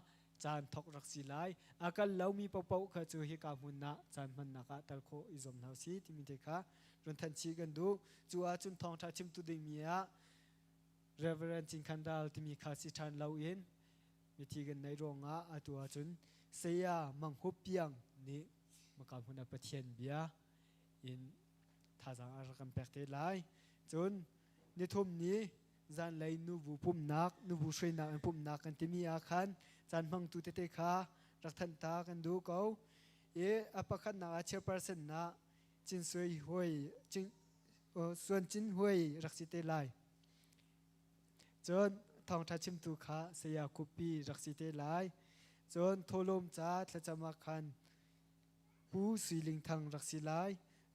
จานทอกรักสิไลอาการเรามีเป้าๆคือจะให้กำหุ่นนะจันมันนักตะโคอิจอมนาซีที่มีเตะขารุนทันชีกันดูจูอาจุนทองทัชิมตุดิมียเรเวอเรนจิงคันดาลที่มีข้าสิทานเราเองมีที่กันในโรงอาตัวจุนเสียมังหุบเปียงนี่มากำหุ่นประเทียนเบียอินท่าจางอารักำแปกเตไลจุนในทุ่มนี้จันเลยนูบูปุ่มนักนูบูช่วยนักปุ่มนักกันที่มีอาคารจันมังตุเตเตขารักทันตากันดูเขาอปะคันนักเชื่อเปอร์เซ็นต์นะจินสวยหวยจินส่วนจินหวยรักสิเตไลจนทองทัชิมตุขาเสียคุปปีรักสิเตไลจนโทลมจ้าทะจมาคันปูสีลิงทังรักสิไล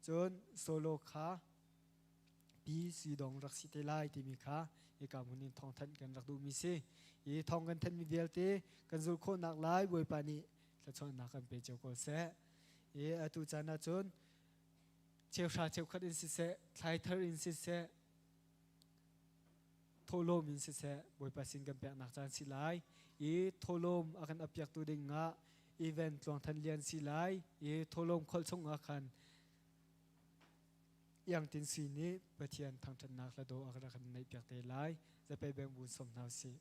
จนโซโลขาปีสีดองรักสิเตไลที่มีขาอีกามุนินทองทันกันรักดูมีเสียทองกันทันมีเดียลเตกันจุลโคนักไลบวยปานีทะชนนักกันเปเจ้าโกเสอตุจานาจนเชียวชาเชียวขัดอินสิเสไทเทอร์อินสิเสโทโลมอินสิเสบอยปัสินกันเปียกนักจานสิไลโทโลมอากันอภิยักตัวดิ่งะ อีเวนต์ลวงทันเลียนสีไลโทลมคอลส่งอาคันอย่างตินสีนี้ประเทียนทางธนาคารโดอาคันในเปียกเตไลจะไปแบ่งบุญสมนาสี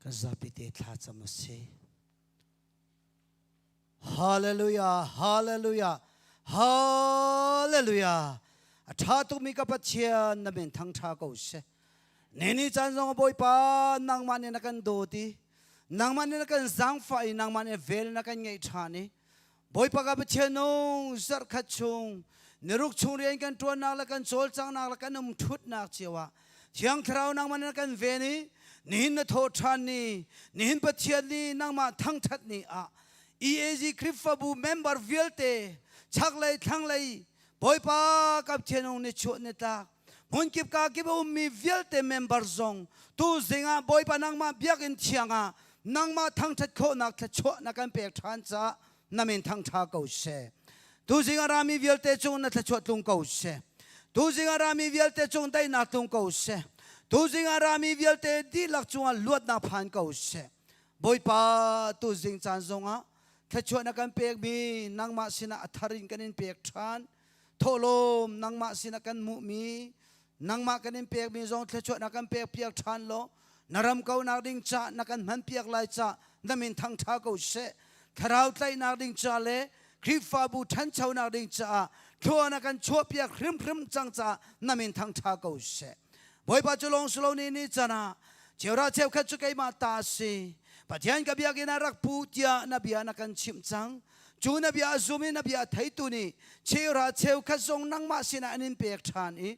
ก็จะพิเศษท่าสมัสฮาเลลูยาฮาเลลูยาฮาเลลูยาท่าตุมีกับปัจเจียนนั่นเป็นทั้งท่ากูเสนี่จันทร์บอยปานางมันนักกันโดดีนางมันนักกันสังไฟนางมันเวลนักกันไงท่านี้บอยปากับปัจเจียนงสักขัดชงนรุกชงเรียนกันตัวนักละกันโจลจังนักละกันนุ่มทุดนักเจียวเชียงคราวนางมันนักกันเวนี้นินโทษานี่นินปัจเจียนนี่นางมาทั้งทัดนี่EAG คริฟฟบูเมมเบอร์วิลเตชักเลยทั้งเลยบอยปากับเชนงนิชวนิตามุนกิบกากิบมีวิลเตเมมเบอร์ซงตูสิงาบอยปานางมาเบียกินเชียงนางมาทั้งทัดโคนักทัดชวนักกันเปียกทานจ้านามินทั้งท่าเกาเสตูสิงารามีวิลเตจงนักทัดชวตุงเกาเสตูสิงารามีวิลเตจงได้นักตุงเกาเสตูสิงารามีวิลเตดีลักจงลวดนาพันเกาเสบอยปาตูสิงจานซงถ้าชวนนักการเปียกมีนางมาสินะอัธรินกันเปียกทานโทโลมนางมาสินะกันมุมีนางมากันเปียกมีจงถ้าชวนนักการเปียกเปียกทานโลนารำเกานาดิงจ่านักการมันเปียกลายจ่านั่นเป็นทางท่าเกาเสถ้าเราใจนาดิงจ่าเล่คริฟาบูทันเชานาดิงจ่าทัวนักการชัวเปียกครึมจังจ่านั่นเป็นทางท่าเกาเสบอยปัจจุลงสโลนี่จ้านะเจ้าราเจ้าขัดจุกัยมาตาสีปัจจัยกับยากินารักปูเตียนบียานักันชิมจังจูนบียาซูมินบียาไทยตุนีเชื่อราเชื่อขัดทรงนังมาสินะนินเปียกทานอี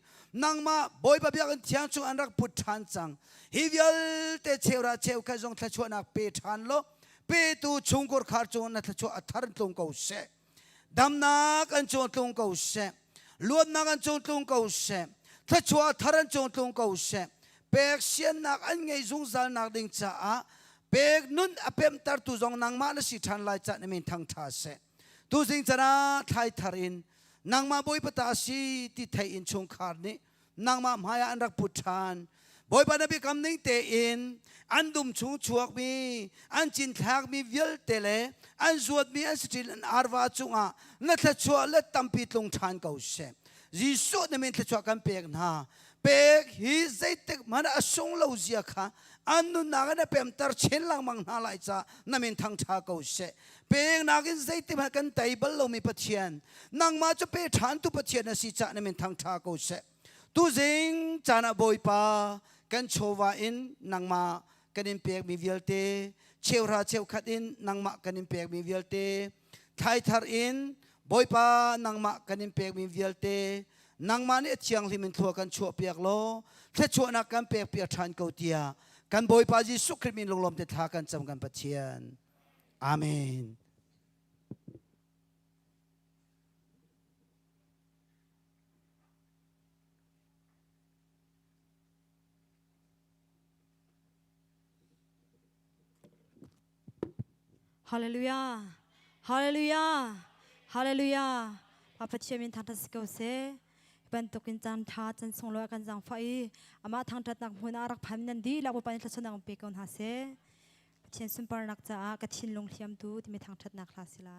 นังมาบอยปะบียากันเทียงจูอันรักพุทธานจังฮิวิลเตเชื่อราเชื่อขัดทรงทัชวนักเปทานโลเปตูชุงกอร์ขาร์จงนักทัชวอัฐรันตงเกาเสดำนักอันจงตงเกาเสล้วนนักอันจงตงเกาเสทัชวอัฐรันจงตงเกาเสเปียกเสียนนักอันไงจงซัลนักดิ่งจ้าเปกนุนอเปมตัดตุจงนางมาลสิทันลายจัดในมินทางท่าเสตุสิงจนาไทยทารินนางมาบอยปตาสีที่ไทยอินชงคาร์นี่นางมาหายอันรักพุทธานบอยปนบีคำนิ่งเตอินอันดุมชงชวกมีอันจินทักมีวิลเตเลอันสวดมีอันสติลอันอาร์วาจุงะนัทชัวและตัมปิดลงทานเก่าเสจีสุดในมินทชัวกันเปกนาเปกฮิใจตึกมันอสงเลวเสียค่ะอันนู้นนักเนี่ยเป็นตาเชนลังมังนาไลจ้านั่นเป็นทางชาเกาเสเป็นนักอินใจที่มันกันไตบัลโลมีปัจเจียนนางมาจะเป็นฐานตุปัจเจียนสิจ้านั่นเป็นทางชาเกาเสตุสิงจานาบอยปากันโชวาอินนางมากันอินเปียกมีวิลเตเชวราเชวขัดอินนางมากันอินเปียกมีวิลเตไทยทาร์อินบอยปานางมากันอินเปียกมีวิลเตนางมาเนี่ยเชียงที่มันทัวกันชัวเปียกโลถ้าชัวนักกันเปียกเปียกทานเกาเตียกันบอยปาจิสุคริมินลงลมเตทากันจำกันปัจเจียนอาเมน
ฮาเลลูยาฮาเลลูยาฮาเลลูยาพระพัชเชมินทันทัสเกเซเป็นตกินจันทาจันทรงลอยกันจังไฟอามาทางทัดนักหัวนารักพันนันดีเราไปทัศนังเปกอนหาเซเช่นสุนปานักจ้ากระชินลงเทียมดูที่มีทางทัดนักลาสิลา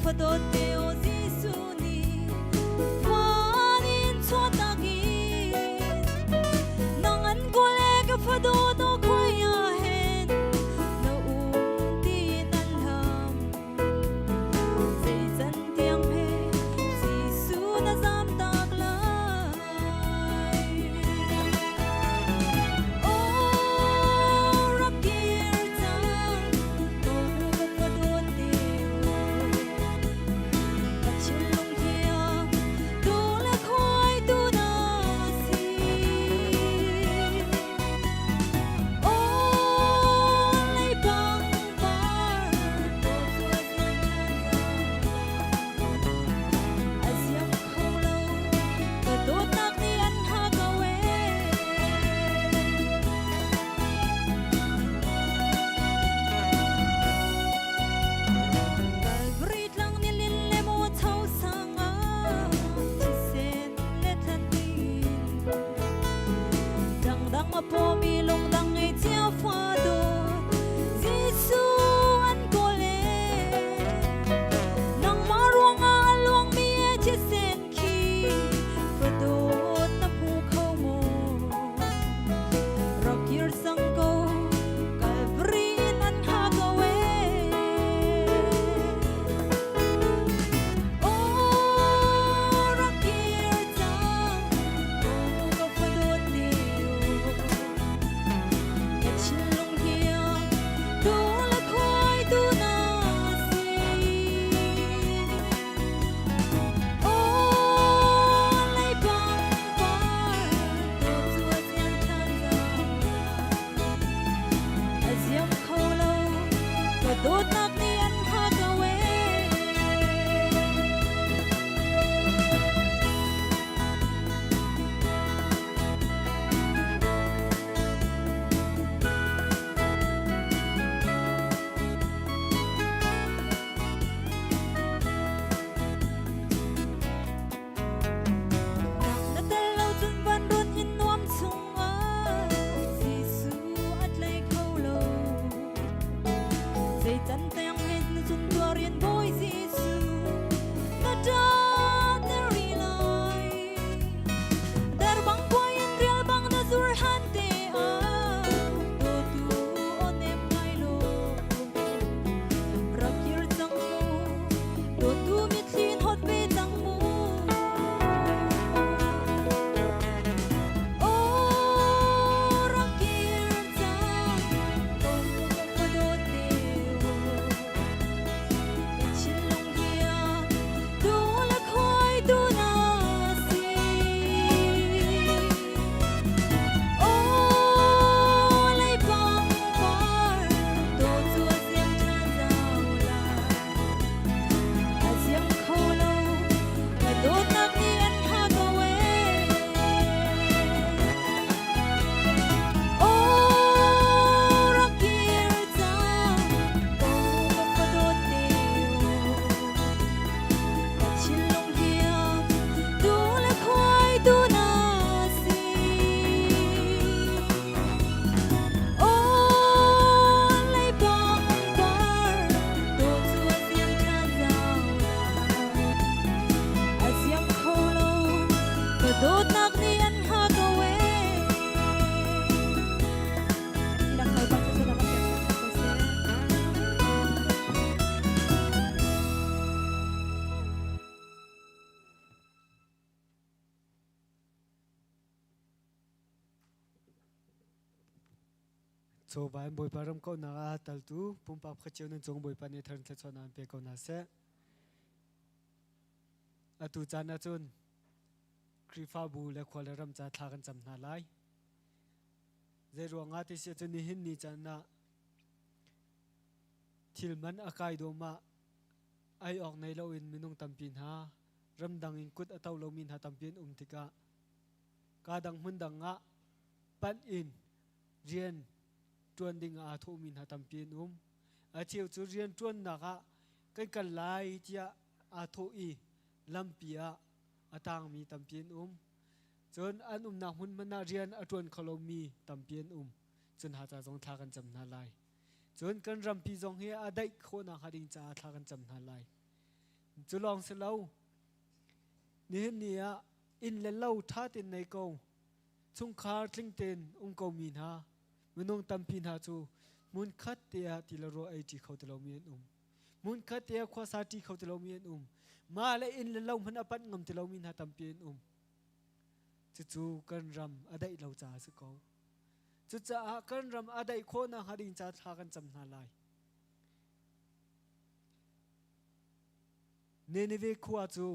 Fadol จันแต่ยังเห็นสุดตัวเรียนโบยสีสูนาดาเนรีไลดาร์บังพอยน์เรียลบังนาซูร์ฮันเตอาโดตูโอเนมไงโลรักยืดจังมูโดตูมิดลีนฮอตเบจังมูโอ้รักยืดจังโอ้ก็โดดเดียวชิลลงเดียดูและคอยดูนาซีโอ้เลยบังฟาร์โดดตัวเสียงชาเจ้าลาอาเสียงเขาโลกระโดดนักเรียนหากเวโอ้รักยืดจังโอ้ก็โดดเดียวชิลลงเดียดูและคอยดูนาซีโอ้เลยบังฟาร์โดดตัวเสียงชาเจ้าลาอาเสียงเขาโลกระโดดนักเรียนหากเวดังเคยบังจะสลับกันกับเสียง
โซบายบอยปารมก็นาตัลตูปุ่มปับขจิวนึงจงบอยปานิทันเทชนานเปก็นาเซอตุจานาจุนครีฟาบูและควาลรัมจะทากันจำนาไลเจรวงอาทิเสจุนิหินนิจานะทิลมันอากายโดมาไอออกในเราอินมินุงตัมปินหารำดังอินกุดอตาวเรามินหาตัมปินติกากาดังมุนดังงะปันอินเรียนจวนดิงอาทุมินหาตัมปินอาเชียวจูเรียนจวนนักะกันไลเจียอาทุอีลัมเปียอาตางมีตัมปินจนอันนักมุนมันนาเรียนอาจวนคาโลมีตัมปินจนหาจะจงทากันจำนาไลจนกันรำปีจงเฮียอาได้โคนักหาดิงจะทากันจำนาไลจุลองเสลานี่เนียอินเลเล่าท่าตินในกองชุงคาร์ลิงเตนกมีนหามันนงตัมปินหาจูมุนคัดเตียติลโรไอจีเขาตะลมีนมุนคัดเตียควาซาติเขาตะลมีนมาเลอินเลเล่ามันอปันงมตะลมีนหาตัมปินจู่ๆกันรำอาได้เราจ่าสกาวจู่ๆกันรำอาได้โคนักหาดิงจะทากันจำนาไลเนเนเวคัวจู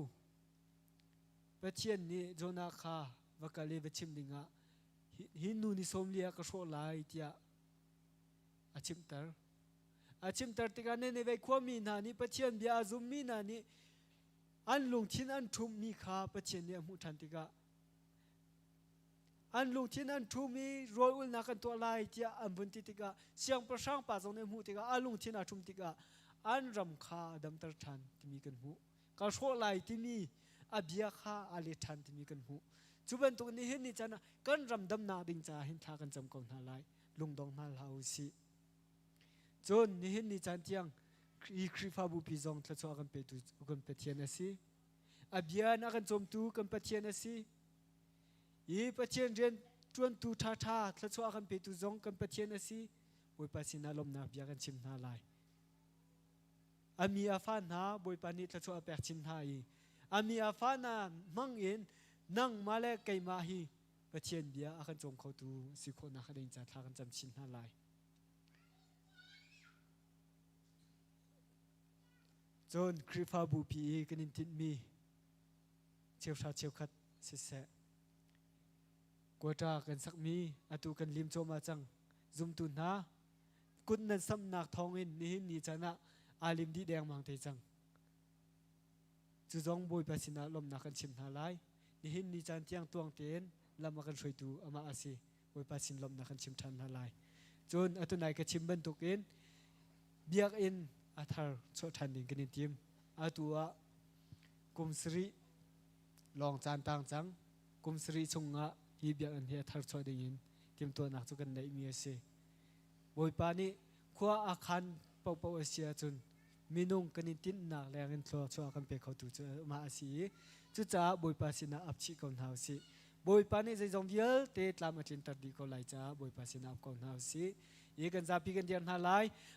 ปะเชียนนี่โจนาคาวกาเลวชิมดิงะฮินนูนิสมเลียกโชลายเตียอาชิมเตอร์ติกาเนเนเวคัวมีนานี่ปะเชียนเบียซุมมีนานี่อันลุงทินอันทุมมีคาปะเชียนเนี่ยมุทันติกาอันลุงทินอันทุมีรอยอุลนักันตัวลายเตียอันบุนติติกาเสียงประช่างป่าจงเนี่ยมุติกาอันลุงทินอันทุมติกาอันรำคาดัมตร์ทันที่มีกันหูกาโชลายที่มีอาเบียคาอาเลทันที่มีกันหูจุบันตัวนี้เห็นนี่จันนะกันรำดำนาดิงจ่าเห็นทากันจำกองนาไลลุงดองนาลาวสิจนนี่เห็นนี่จันเตียงอีครีฟาบุปิจงทะเลาะกันไปตุกันไปเทียนสิอาเบียนักกันจมตูกันไปเทียนสิอีไปเทียนเรียนจวนตูท่าทะเลาะกันไปตุจงกันไปเทียนสิบอยปัสินาลมนาเบียกันชิมนาไลอามีอาฟานาบอยปานิทะเลาะแปกชิมนาอีอามีอาฟานามังเอ็นนั่งมาเลกไกมาฮีปะเชียนเบียอาคันจงเขาตูสิโคนักเดินจะทากันจำชินหาลายจนคริฟาบูพีกันอินทินมีเชียวชาเชียวขัดเสะกวาตากันสักมีอาตูกันลิมโจมาจังซุมตุนนะกุนนันสำนักทองอินนี่นี่จะนะอาลิมดีแดงมังเตจังจุจงบอยปัสินาลมนักกันชิมหาลายนี่เห็นนี่จานเตียงตวงเตียนลำมากันช่วยดูอามาอาศิบอยปัสินลมนักกันชิมทันหาลายจนอัตุนายก็ชิมบรรทุกเอ็นเบียกเอ็นอาทาร์โชทันดิงกันนิมอาตัวกุมสรีลองจานต่างจังกุมสรีชงงะฮีเบียกอันเฮียทาร์โชดิ่งทีมตัวนักจุกันในมีเสบอยปานี่ขั้วอาคาร ปปเอเชียจุนมีนุ่งกันนิตินหนักแรงชัวชัวกันเปเขาตูมาอาศีจุจ้าบอยปาสินาอับชิกอนเฮาสิบอยปานี่ใจจงเดียลเตตลามาจินตัดดีก็ไลจ้าบอยปาสินาอับกอนเฮาสิเยกันจะพิกันเดียนฮาไล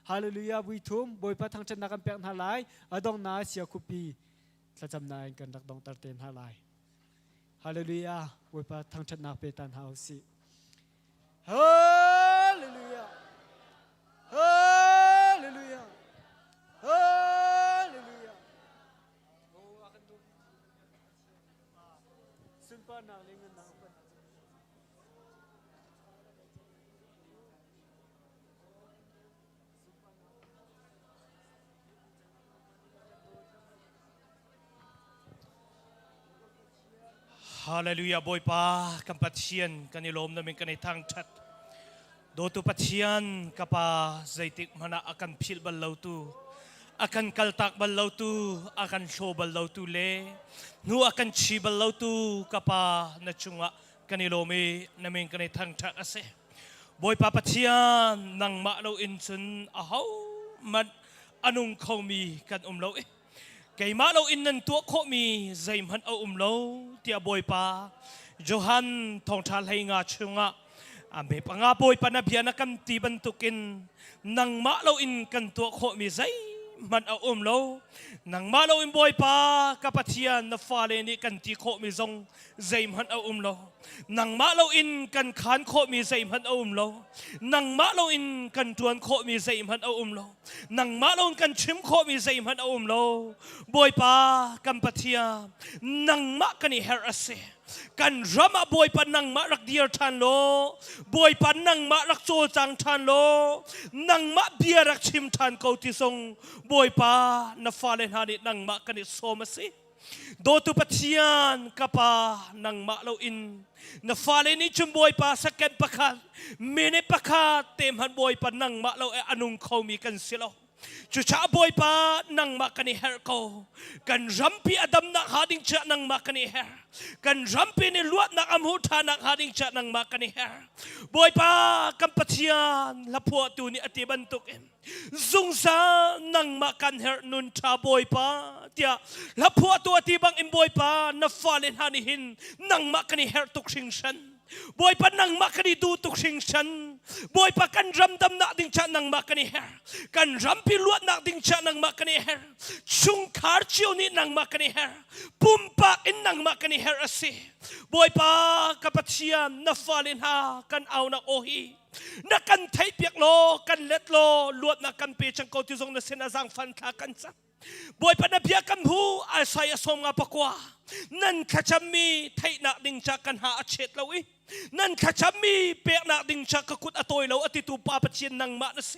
ฮาเลลูยาบุยทุมบอยปาทางชนะกันเปียนฮาไลอดองนาเสียคุปีจะจำนายกันดักดองตัดเตนฮาไลฮาเลลูยาบอยปาทางชนะเปตันเฮาสิฮาเลลูยาฮาเลลูยาฮาเลลูยาโอ้อากันดูสุนปานาเลงันนาปัน
ฮาเลลูยาบอยปากัมปัชเชียนกันนิลมนั้นเป็นกันในทางชัดโดตุปัชเชียนกับปาใจติกมันอากันพิลบัลลาวตูอากันกัลตักบัลลาวตูอากันโชบัลลาวตูเลนูอากันชีบัลลาวตูกับปาณจุงะกันนิลมีนั้นเป็นกันในทางชัดอาเซบอยปาปัชเชียนนังมาเราอินซุนอาเฮามันอนุงเขามีกันเราไก่มาเราอินนันตัวโคมีใจมันเอาโลเตียบอยปาโจฮันทองทาลให้งาชงะอาเมปงาบอยปานาเบียนักันตีบันตุกินนังมาเราอินกันตัวโคมีใจมันเอาโลนังมาเราอินบอยปากับปัทยานนฟาเลนี่กันตีโคมีซงใจมันเอาโลนังมาเราอินกันขานโคมีใจมันเอาโลนังมาเราอินกันทวนโคมีใจมันเอาโลนังมาเราอินกันชิมโคมีใจมันเอาโลบอยปากันปัทยานังมากันนี่เฮรัสเซกันรำมาบอยปานังมารักเดียร์ทันโลบอยปานังมารักโจจังทันโลนังมาเบียรักชิมทันเกาติทรงบอยปานฟาเลนฮานินังมากันนี่โซมาสิโดตุปัทยานกับปานังมาเราอินนฟาเลนี่จุมบอยปาสแกนปะคัดเมเนปะคัดเต็มหันบอยปานังมาเราอนุงเขามีกันเสียแล้วจุชาบอยปานังมากันนี่เฮร์โกกันรัมพีอดัมนักฮาดิงจะนังมากันนี่เฮร์กันรัมพีนี่ลวดนักอัมหูทานักฮาดิงจะนังมากันนี่เฮร์บอยปากันปัทยานละพัวตูนี่อติบันตุกเอ็มซุงซานังมากันเฮร์นุนชาบอยปาเตียละพัวตัวที่บังอิมบอยปานัฟฟาเลนฮานิหินนังมากันนี่เฮร์ตุกชิงชันบอยปานังมากันนี่ดูตุกชิงชันบอยปากันรำดำนักดิงชานังมากันนี่เฮร์กันรำพิลวดนักดิงชานังมากันนี่เฮร์ชุงคาร์ชิวนี่นังมากันนี่เฮร์ปุ่มปาอินนังมากันนี่เฮร์สิบอยปากับปัทยานนัฟฟาเลนฮากันเอานักโอฮีนักกันไทยเปียกโลกันเล็ดโลลวดนักกันเปียจังโกติซงนักเสนาจังฟันขากันซักบอยปนเบียกันหูอาศัยสมงาปกว่านั่นขจามีไทยนักดิงจักกันหาเช็ดเราอีนั่นขจามีเปียกนักดิงจักกกุดอตอยเราอติตูปาปเชียนนังมาเนเส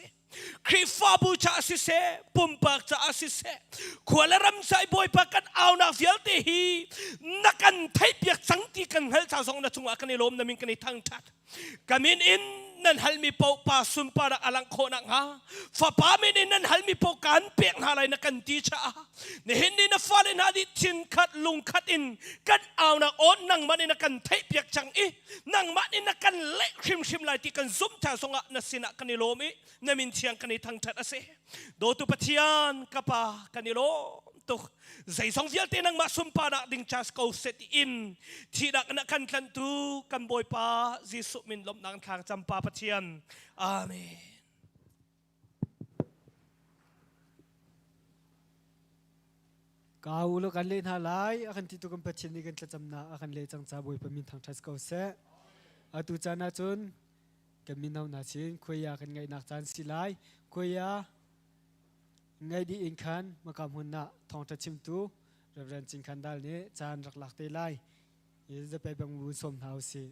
ครีฟาบูจะอาศิเสปุ่มปากจะอาศิเสขวาละรำใส่บอยปากันเอานักเฟียลเตฮีนักกันไทยเปียกสังตีกันเฮลชาสองนักจุงอากันในลมนามินกันในทางทัดกามินอินนั่นฮัลมีปปาสุนปารักอลังโคนังฮะฟ้าป้าไม่ได้นั่นฮัลมีปการเปียกอะไรนักกันตีชาเนี่ยเห็นนี่นักฟ้าเลยนาดิชินขัดลุงขัดอินกันเอานักโอนนังมันนักกันไทยเปียกจังอีนังมันนักกันเละชิมชิมลายที่กันซุ่มชาสงะนักสินะกันในโลมินามินเชียงกันในทางทัดอาเซโดตุปัทยานกับปากันในโลตุกใจสองเฟียลเตนังมาสุมปาดักดิงชาสเขาเซตอินที่ดักนักกันกันตูกันบอยปาจิสุมินลมนังทางจำปาปัทยานอาเมน
กาวลูกกันเล่นหาไลอากันที่ตุกันปัจเจนี่กันจะจำนาอากันเล่จังจ้าบอยปมินทางทัสเขาเซอาตุจานาจุนกันมินเอาหนาชินคุยยากันไงนักจานสิไลคุยยาไงดีอินคันมากำหุ่นนะทองทัดชิมตูเรียนจริงคันดัลนี้จานรักหลักเตไลยิ่งจะไปบังบุญสมเท้าสิ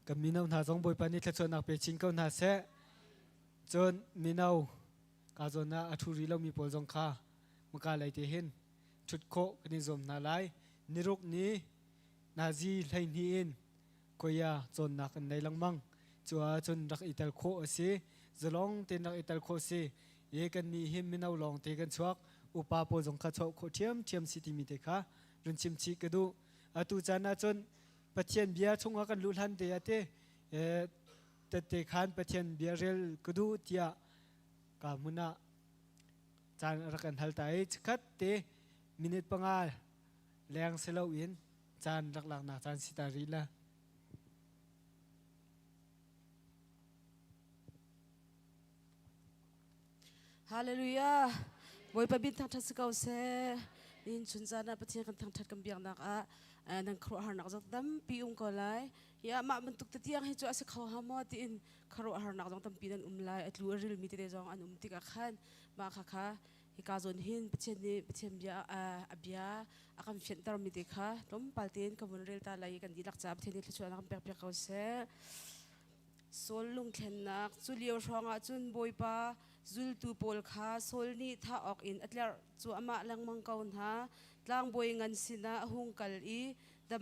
กับมีนาวนาจงบอยปานิทชวนนักเปชิงเขานาเสจนมีนาวกาจนนาอัทุรีเรามีปอลจงคามกาไลเตหินชุดโคกนิจมนาไลนิรุกนี้นาจีไลนีอินก็ยาจนนักในลังมังจัวจนรักอิตาลโคอสิจะลองเต็นรักอิตาลโคสิเยกันนี้หิมมีนาวลองเตกันชวกอุปาปอจงคาโชโคเทียมสิติมิเตคะรุนชิมชิกดูอตุจานาจนปะเทียนเบียชงกันลุลันเตียเตแต่เตขันปะเทียนเบียเรลกดูเตียกามุนาจานรักันฮัลไตชัดเตมินิตปังอาแรงเซลวินจานรักหลักนาจานสิตารีละ
ฮาเลลูยาบอยปะบินทางทัศกาวเซนินชุนจานาปะเทียกันทางทัดกำเบียงนักนังครัวหานักจังตั้มปีกอไลยามามันตุกตะเตียงให้จัวสิเขาหามอตินครัวหานักจังตั้มปีนันไลอัตลูริลมีเตจองอันติกะขันมาค่ะฮิกาจนหินปะเทียนนี้ปะเทียนเบียเบียอาคำเฟียนตารมีเตค่ะต้มปัลเตนกับวันเรลตาไลกันดีลักจับเทียนนี้ชวนนักเปียกเขาเซโซลลุงเข็นนักจุเลียวช่องจุนบอยปาจุลตูโพลขาโซลนี่ถ้าออกอินอัตเลจัวอามาลังมังกรฮะลางบอยงันสินะหงกัลอีด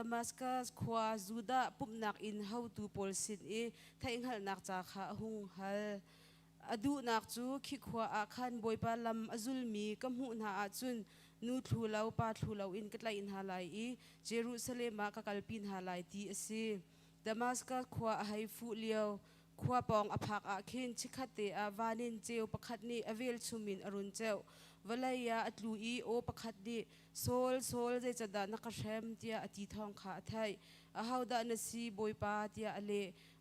ามัสกัสขวาจูดาปุ่มนักอินเฮาตูโพลสินอีถ้าอิงหัลนักจากขาหงหัลอดูนักจูขิขวาอาคันบอยปาลำอจุลมีกัมหูนาอาจุนนูทูเลาปาทูเลาอินกัตไลอินฮาไลอีเยรูซาเล็มมากกัลปินฮาไลตีอซีดามัสกัสขวาไฮฟูเลียวขวาปองอภักอาคินชิคัตเตอาวานินเจวประคัดนี้อเวลชุมินอรุณเจววลัยยาอัตลูอีโอประคัดนี้โซลเจจดานักเชมเตียอติทองขาไทยอาฮาวดานสีบอยปาเตียอเล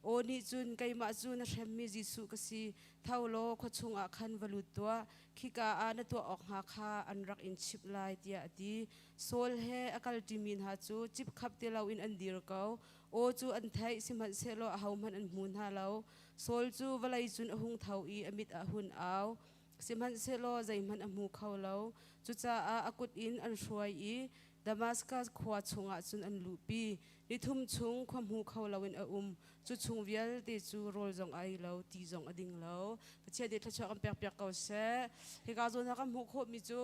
โอนิจุนไกมาจุนเชมมิจิสุกสีเท่าโลขชุงอาคันวลุตัวขิกาอานตัวออกหาคาอันรักอินชิบไลเตียอดีโซลเฮอากาลติมินหาจูจิบขับเตลาวินอันดีรเกาโอจูอันไทยสิมันเซโลอาหาวมันอันมุนฮาเลาโซลจูวลัยจุนอหุงเท่าอีอมิดอาหุนอาวสิมันเซโลใจมันอมูเขาเลาจุจ้าอากุดอินอันช่วยอีดามัสกัสขวาชงอาจุนอันลูปีนิทุมชงความหูเขาเลาวินจุชงเวียลเตจูโรลจงไอเลาตีจงอดิงเลาประเทศเดชชกันเปียกเกาเสฮิกาโซนักหูโคมิจู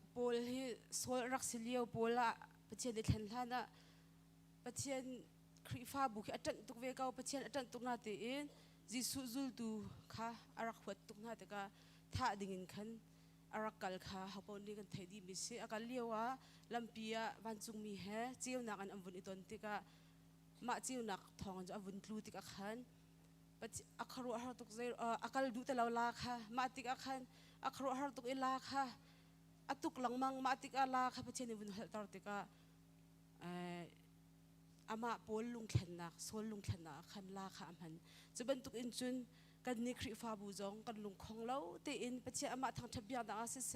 โพลฮิโซลรักสิเลียวโพละประเทศเดชทันท่านะประเทศคริฟ้าบุกอัตันตุกเวกาประเทศอัตันตุกนาเตอินจิสุจุลตูค่ะอารักหัดตุกนาเตกาท่าดิ่งขันอารักกัลค่ะฮับปนดีกันไทยดีมิเสอากัลเลียวะลำปียวันจุงมีเฮเจียวนักอันอัมวุนอิตอนติกามาเจียวนักทองจะอัมวุนทลูติกาขันอัครุอารักตุกเซอากัลดูแต่เราลาค่ะมาติกาขันอัครุอารักตุกอิลาค่ะอัตุกหลังมังมาติกาลาค่ะประเทศนี้วุนหัลตาร์ติกาอามาโพลลุงเข็นนักโซลลุงเข็นนักขันลาค่ะมันจะเป็นตุกอินจุนกันนิคริฟ้าบูจงกันลุงคงเล่าเตอินประเทศอามาทางทับยานักเส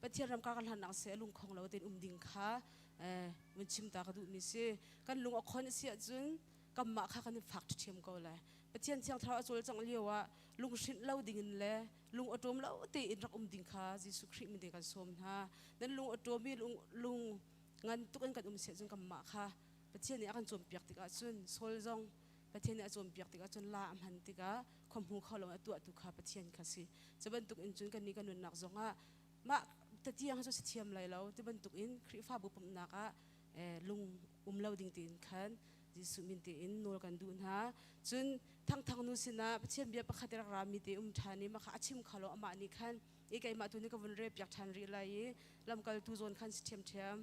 ประเทศรำกากันหันนักเสลุงคงเล่าเต็นดิ่งค่ะมันชิมตากระดูมิเสกันลุงอคอนเสียจุนกำมาค่ะกันฝากเทียมก็เลยประเทศเชียงท้าโซลจังเลียวว่าลุงชินเล่าดิ่งเลยลุงอดมเล่าเตอินรักดิ่งค่ะจิสุคริมันเด็กกันสมฮะนั้นลุงอดมีลุงงานตุกันกันเสียจุนกำมาค่ะประเทศนี้อาการโจมเปียกติกาจุนโซลจงประเทศนี้โจมเปียกติกาจุนลาอัมหันติกาความหูเขาลงตัวตุขาประเทศค่ะสิจะบรรทุกอินจุนกันนี้กันหนักจงอ่ะมาแต่ที่ยังจะเทียมไรแล้วจะบรรทุกอินคริฟ้าบุปนักอ่ะลุงเล่าดิ่งตีนขันจิสุมินตีอินนัวกันดูนะจุนทั้งนู้นสินะประเทศเบียประคัตรรามีตีทานี่มาขาชิมเขาลงอามานี่ขันอีกไอมาตัวนี้ก็วันเรียบอยากทันรีไลลำกัลตูโซนขันเทียม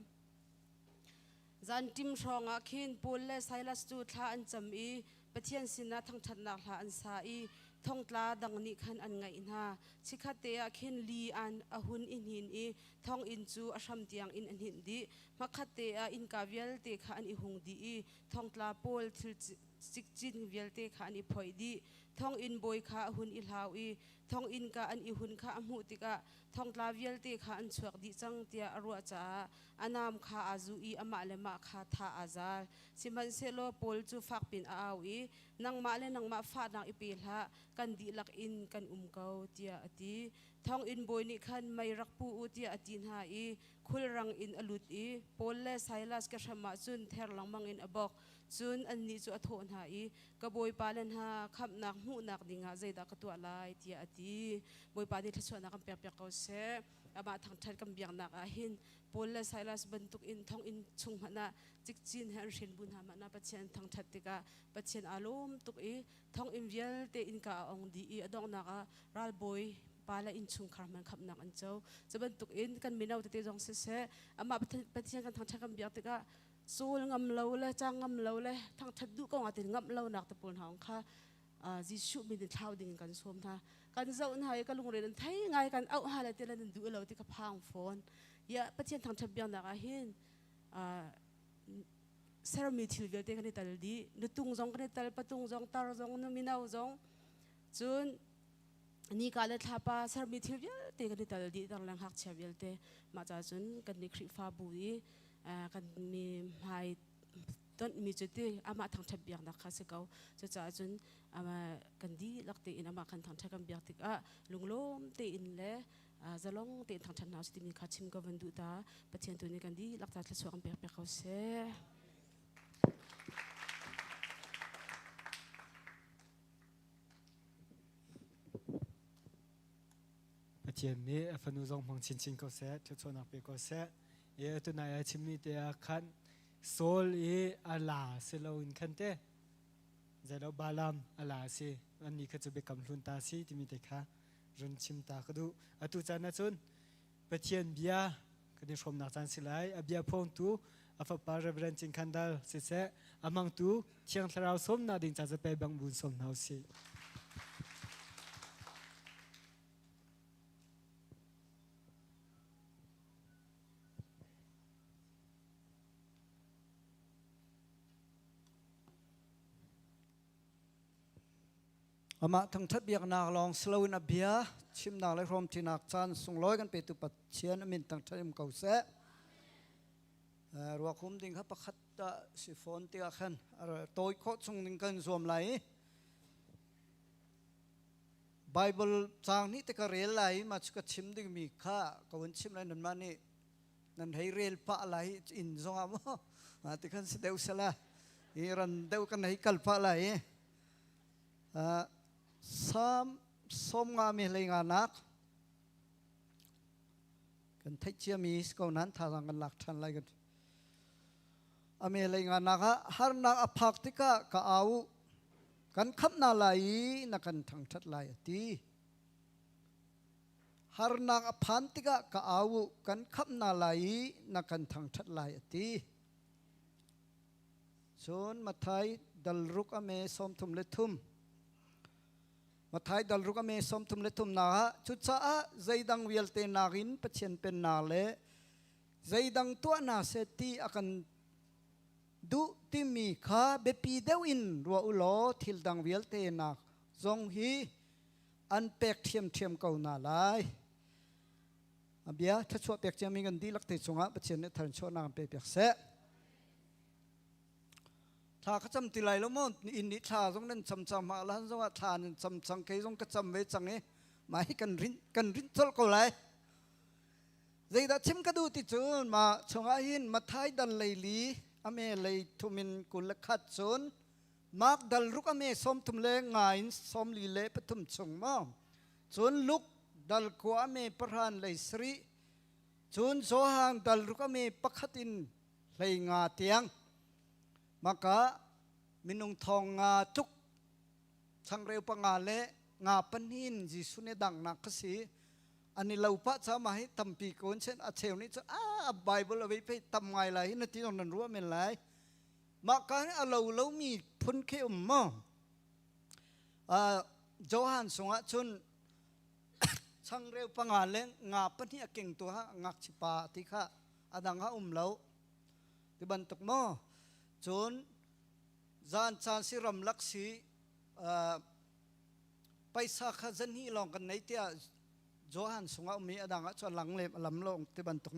จันทิมชองอาคินปูเลไซลัสตูทาอันจำอีประเทศสินะทั้งทันนักลาอันสาอีท่องตลาดังนี้ขันอันไงอินฮาชิคาเตอาคินลีอันอาหุนอินหินอีท่องอินจูอาชัมเตียงอินอันหินดีมักคาเตอาอินกาเวลเตขาอันอิหงดีอีท่องตลาโพลทิลจิกจินเวลเตขาอันอิพอยดีท่องอินบอยขาหุนอิลาวอีท่องอินกาอันอิหุนขาอมุติกาท่องตลาเวลเตขาอันสวกดีจังเตียอรัวจ้าอันนามขาอาจูอีอามาเลมาขาทาอาซาลสิมันเซโลโพลจูฟักปินอาวีนังมาเลนังมาฟาดนังอิปิลฮะกันดีลักอินกันเกาเตียอติ ท่องอินบอยนี่ขันไม่รักปูอุติอตินหาอีคุลรังอินอลุดอีโพลเลไซลัสกระมาจุนเทรลังมังอินอบอกจุนอันนี้จุอโทนหาอีกบอยปาเลนหาขับนักหูนักดิ่งหาใจดักตัวลายเตียอติบอยปานี่ทัศนักเปียกเปียกเขาเสอามาทางทัดกำเบียงนักอาหินโพลเลไซลัสบรรทุกอินท่องอินชุงหนาจิกจินเฮรชินบุญหามานาปัจเจนทางทัดติกาปัจเจนอารมณ์ตุกอีท่องอินเวลเตอินกาองดีอีอดองนักรัลบอยปาละอินชุงคาร์มันขับนักอันเจ้าจะบรรทุกอินกันมีนาวติจงเสอามาปัจเจนกันทางทัดกำเบียงติกาสู้งำเลาเลยจ้างงำเลาเลยทางทัดดูก็อาจจะงำเลาหนักตะปูนหางค่ะจิชุมีดินเท้าดิ่งกันสวมท่ากันเจ้าหน้าที่กันลงเรียนไทยไงกันเอาหาอะไรที่เราดูเราที่กับพังฟอนยาปัจเจนทางทัดเบียงนักหินเซรามิทิลเวลเตกันในตลาดีนุตุงจงกันในตลาดปตุงจงตารจงนุมินาวจงจนนี่การเล่นทับเซรามิทิลเวลเตกันในตลาดีตลาดหักเชเวลเตมาจากจนกันในคริฟาบุยกันมีไฮต้นมีจุดที่อามาทางทับเบียงนักข้าศึกเขาจะจากจนอามากันดีลักเตอินอามากันทางทับกันเบียงติกลุงล้มเตอินเล่จะลงเตอินทางทันนาสติมีข้าชิมกับวันดูตาปัจจัยตัวนี้กันดีลักตาทศวรรษเปียกเปียกเขาเส
ปัจเจียนนี้ฟันุจงมังชินก็เสทุกส่วนนักเปก็เสตัวนายชิมนี่เตะขันโซลอาลาเซโลอินคันเตเจเราบาลามอาลาเซอันนี้ก็จะเป็นคำลุนตาซีที่มีแต่ค่ะรุนชิมตากระดูอตุจานะจุนปัจเจียนเบียก็ได้ชมนักจันสิไลอเบียพงตูอาฟปาร์เบรนจินคันดัลเสอามังตูเชียงทราวสมนาดิงจะไปบังบุญสมนาซี
อามาทั้งทัดเบียกนักลองสโลว์นับเบียชิมนักเลยพร้อมที่นักจันส่งร้อยกันไปตุปัดเชียนมินทั้งทัดมเก่าเสรัวคุ้มดิ่งครับประคัตตะสิฟอนที่อาขันโต้ยโคตรส่งดิ่งกันสวมไหลไบเบิลจางนี้แต่ก็เรียนไหลมาชุกชิมดิ่งมีค่าก็วันชิมไหลนั่นมานี่นั่นให้เรียนปะไหลอินซองอ่ะมาที่ขันสิเดวเสละอีรันเดวกันให้กัลปะไหลสมงามีเลยงานักกันที่เชื่อมีสกุลนั้นทางกันหลักทันอะไรกันอเมเลยงานักฮาร์นักอภักติกะก็เอากันขับนาไหลนักกันทางทัดไหลตีฮาร์นักอภันติกะก็เอากันขับนาไหลนักกันทางทัดไหลตีส่วนมาไทยดัลรุกอเมสมทุมเลทุมมาไทยดัลรุกเมสมทุมเลทุมนาชุดซาใจดังเวลเตนากินปัจเจนเป็นนาเลใจดังตัวนาเสตีอากันดูที่มีข้าเบปีเดวินรัวอุโลทิลดังเวลเตนาจงฮีอันเป็กเทียมเทียมเก่านาไลอาเบียถ้าชัวเป็กจะมีกันดีลักเตจงะปัจเจนเนี่ยทันชัวนางเป็กเสถ้าเขาจำตีไรแล้วมั้งอินนิทาตรงนั้นจำมาแล้วจังว่าทานจำเคยตรงก็จำไว้จังนี้หมายกันรินทอลก็เลยใจดัชิมก็ดูติจูนมาชงอาหินมาท้ายดันเลยลีอเมเลยทุมินกุลขัดจูนมากดัลรุกอเมสมทุมเลงไงสมลีเลปทุมชงมาจูนลุกดัลกัวอเมประธานเลยสรีจูนโซหางดัลรุกอเมปักขัดินเลยงาเตียงมากะมินุงทองงาจุกช่างเร็วปังงาเละงาปันหินจิสุเนดังนักสีอันนี้เราพระจะมาให้ทำปีก่อนเช่นอาเชลนี้จะไบเบิลเอาไว้ไปทำไงไรนั่นที่ตรงนั้นรู้ว่าเป็นไรมากะเรามีพ้นเข้มมั้งโจฮันสงะชนช่างเร็วปังงาเละงาปันหินเก่งตัวงักชิปาที่ข้าอดังข้าเราที่บรรทุกมั้งจนจานชานสิรำลักษีไปสักจันฮีลองกันในเตียโจฮันสงฆ์มีอดังชวนหลังเล็บลำลงที่บรรทุก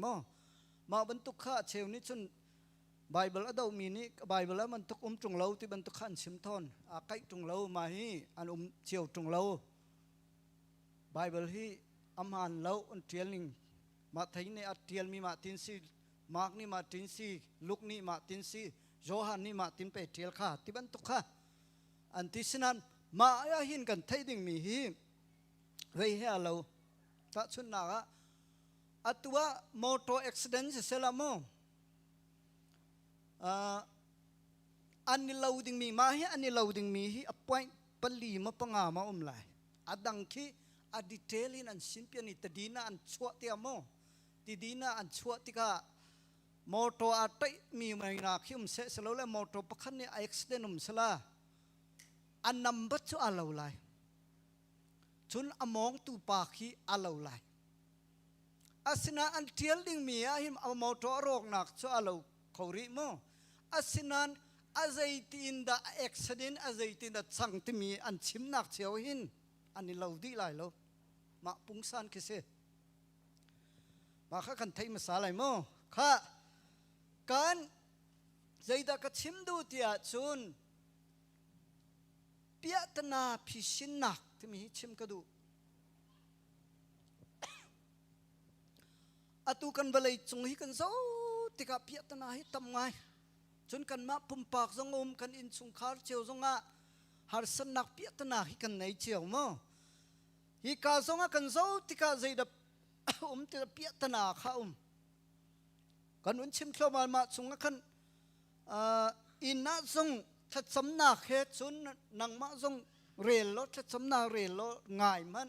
มาบรรทุกข้าเชลนี้จนไบเบิลอดามีนี่ไบเบิลแล้วบรรทุกจงเล่าที่บรรทุกขันชิมทอนอาไก่จงเล่ามาฮีอันเชียวจงเล่าไบเบิลฮี อำหันแล้วอันเทียนลิงมาไทยในอันเทียนมีมาตินซีมาร์กนี่มาตินซีลุกนี่มาตินซีโจฮันนี่มาตินไปเทียลข้าที่บันตุกข้าอันที่ฉะนั้นมาอย่าหินกันไทยดิ่งมีฮีเฮ้ยเฮาเราถ้าชุนนักอัตัวมอเตอร์อุบิเหตุเสร็จแล้วมั้งอันนี้เราดิ่งมีมาฮีอันนี้เราดิ่งมีฮีอปอยปลีมาปังอามาไลอดังคีอดีเทลินันสินเปียนิตดีน่าอันชัวเตียมั้งตีดีน่าอันชัวติกามอเตอร์อัตมีไม่นักขี้เสร็จแล้วเลยมอเตอร์ปักขันนี่อุบิเหตุเสร็จแล้วอันนำบัตรชัวเราไลชุนอมองตูปาคีอาลาไลอาศินาอันเทียลดิ่งมีอาหิมอมอตอรอกนักชัวอาลาเขาริโมอาศินานอาใจตินดาเอ็กซ์เดนอาใจตินดาสังติมีอันชิมนักเชียวหินอันนี้เราดีไลโลมาปุงสันคิเซมาข้ากันไทยมาสาไลโมข้าการใจดากชิมดูที่อาชุนเปียตนาพิชินนักที่มีชิมกระดูอตุกันบลัยจงฮิกันโซติกาเปียตนาให้ทำไงจนกันมาปุ่มปากจงกันอินสุงคาร์เจียวจงหาสนักเปียตนาให้กันในเจียวมั้งฮิกาจงกันโซติกาใจดับติกาเปียตนาข้ากันวันชิมเข้ามาจงกันอินน่าจงถ้าสำนักเหตุสุนนังมาจงเรลโลถ้าสำนักเรลโลง่ายมัน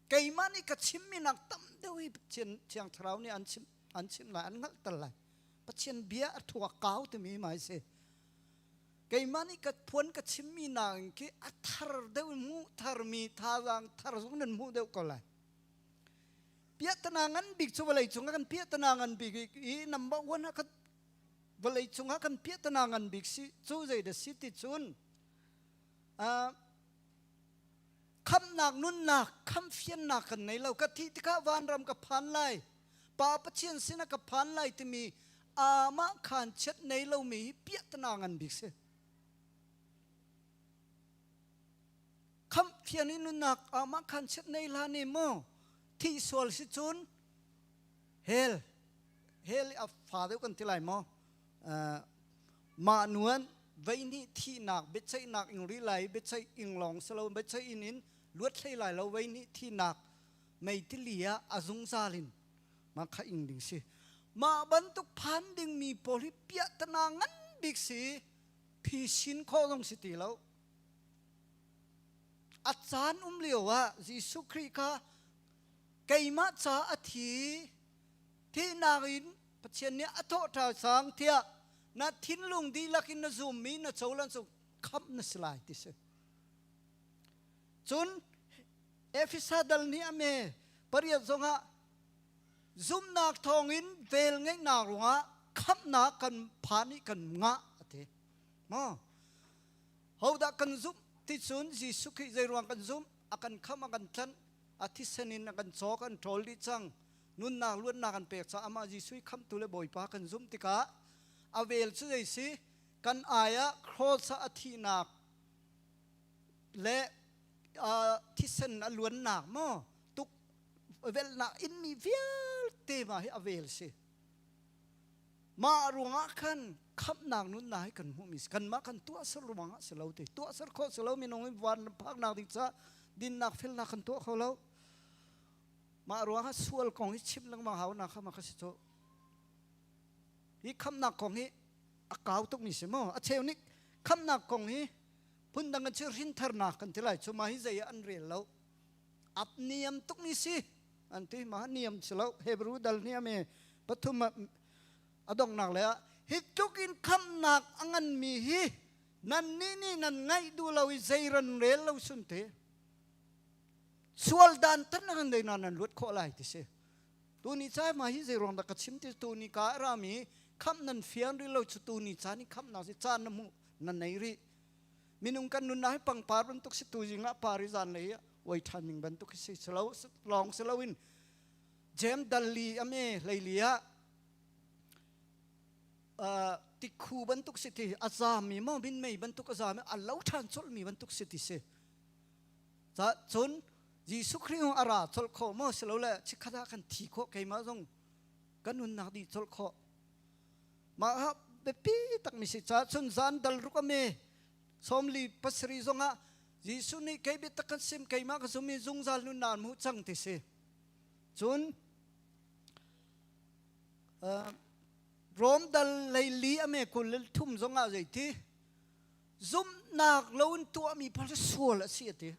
ไก่มันนี่ก็ชิมมีนักตั้มเดียวเชียงเท้านี่อันชิมหลายอันงัดตะไลปะเชียนเบียถั่วเกาที่มีหมายเสไก่มันนี่ก็พวนก็ชิมมีนังที่อัฐร์เดียวมูทาร์มีทารังทาร์สุนันมูเดียวก็เลยเปียตนางันบิกชัวร์เลยจงกันเปียตนางันบิกอีนับวันนักวลัยจงหากันเพียรนางันบิกซีจูใจเดสิติจุนคำนักนุนนักคำเฟียนนักกันในเรากะทิที่ข้าวานรำกับพันไลป่าปะเชียนสินะกับพันไลที่มีอามาขันเช็ดในเรามีเพียรนางันบิกซีคำเฟียนนุนนักอามาขันเช็ดในลานิโมที่สวลสิจุนเฮลอัฟฟาเดียวกันที่ไรโมมาหนวนไว้นี่ที่หนักเบ็ดใช้หนักอิงริไลเบ็ดใช้อิงหลงสโลเบ็ดใช้อินินลวดใช้ไหลเราไว้นี่ที่หนักไม่ที่เหลียอาซุงซาลินมาข้าอิงดิ่งสิมาบรรทุกพันดิ่งมีโพลิเปียตนางันบิกสิพิชินข้อตรงสิติแล้วอาจารย์เลียวว่ายิสุคริกาไก่มาจาอธิที่นารินปัจเจเนียอโตทาสังเทียนาทินลุงดีลักินนาซูมีนาโจลันสุคำนาสลายติเสจนเอฟิซาดัลนี้อเมปริยจงะซุมนักทองอินเวลไงนักหลวงะคำนักกันพานิกันงะเถมาเขาดักกันซุมที่ซุนจิสุขิใจรวงกันซุมอากันคำอากันทันอาทิสนินอากันโซกันโทลดิจังนุนนักล้วนนักกันเปียกสามาจิสุยคำตุเลบอยปากันซุมติกาอเวลสุดเลยสิกันอายะโครสอธินักและที่เส้นล้วนนักมั้งตุกเวลนักอินมีเวลเตมาให้อเวลสิมาหลวงะขันขับนางนุนนายกันหูมิสกันมากันตัวสรวงะสลาวเตตัวสรโคสลาวมีน้องวันพักนางติจ้าดินนักเฟลนักกันตัวเขาแล้วมาหลวงะสวลของฮิชิมลังมาหาวนักข้ามาขัดโตฮีคำนักของฮีอากาศตุกมิสมออาเชวนิกคำนักของฮีพุ่นดังกันชื่อรินทร์นักกันที่ไรชมาฮิใจอันเรียนแล้วอับเนียมตุกมิสิอันที่มหาเนียมสลาวเฮบรูดัลเนียมปฐุมอดองนักเลยฮิตุกินคำนักอังันมีฮีนั่นนี่นั่นไงดูเราอิใจรันเรียนเราสุนเตสวลดันท่านนักเดินนันลุดโคไลติเสตัวนี้ใช่มาฮิใจรองดักชิมที่ตัวนี้การามีคำนั้นเฟียนหรือเราจุตูนี่จานี่คำนั้นสิจานน้ำมูนั่นไหนรีมินุงกันนุนให้ปังปาร์บันทุกสิตูจิงะปาริจานเลยไว้ทันมิงบันทุกสิสลาวลองสลาวินเจมดัลลีอเมเลยเลียติคูบันทุกสิทีอาจามีมอบินไม่บันทุกอาจามีอัลลอฮ์ทันสุลมีบันทุกสิทีเสจะจน ยิสุคริงอาราจลโคมอสโลเลชิคดากันทีโคไกมาซงกันนุนนักดีจลโคมาฮะเบปีตักมิสิจ้าชนจานดัลรุกเมสมลีปัสรีซงะยิสุนี่ไกบิตักกันซิมไกมากสมีซงจานุนนานมุจังติเสจนรวมดัลเลยลีอเมกุลทุ่มซงะใจที่ซุมนักเลวนตัวมีพลังส่วนละเสียที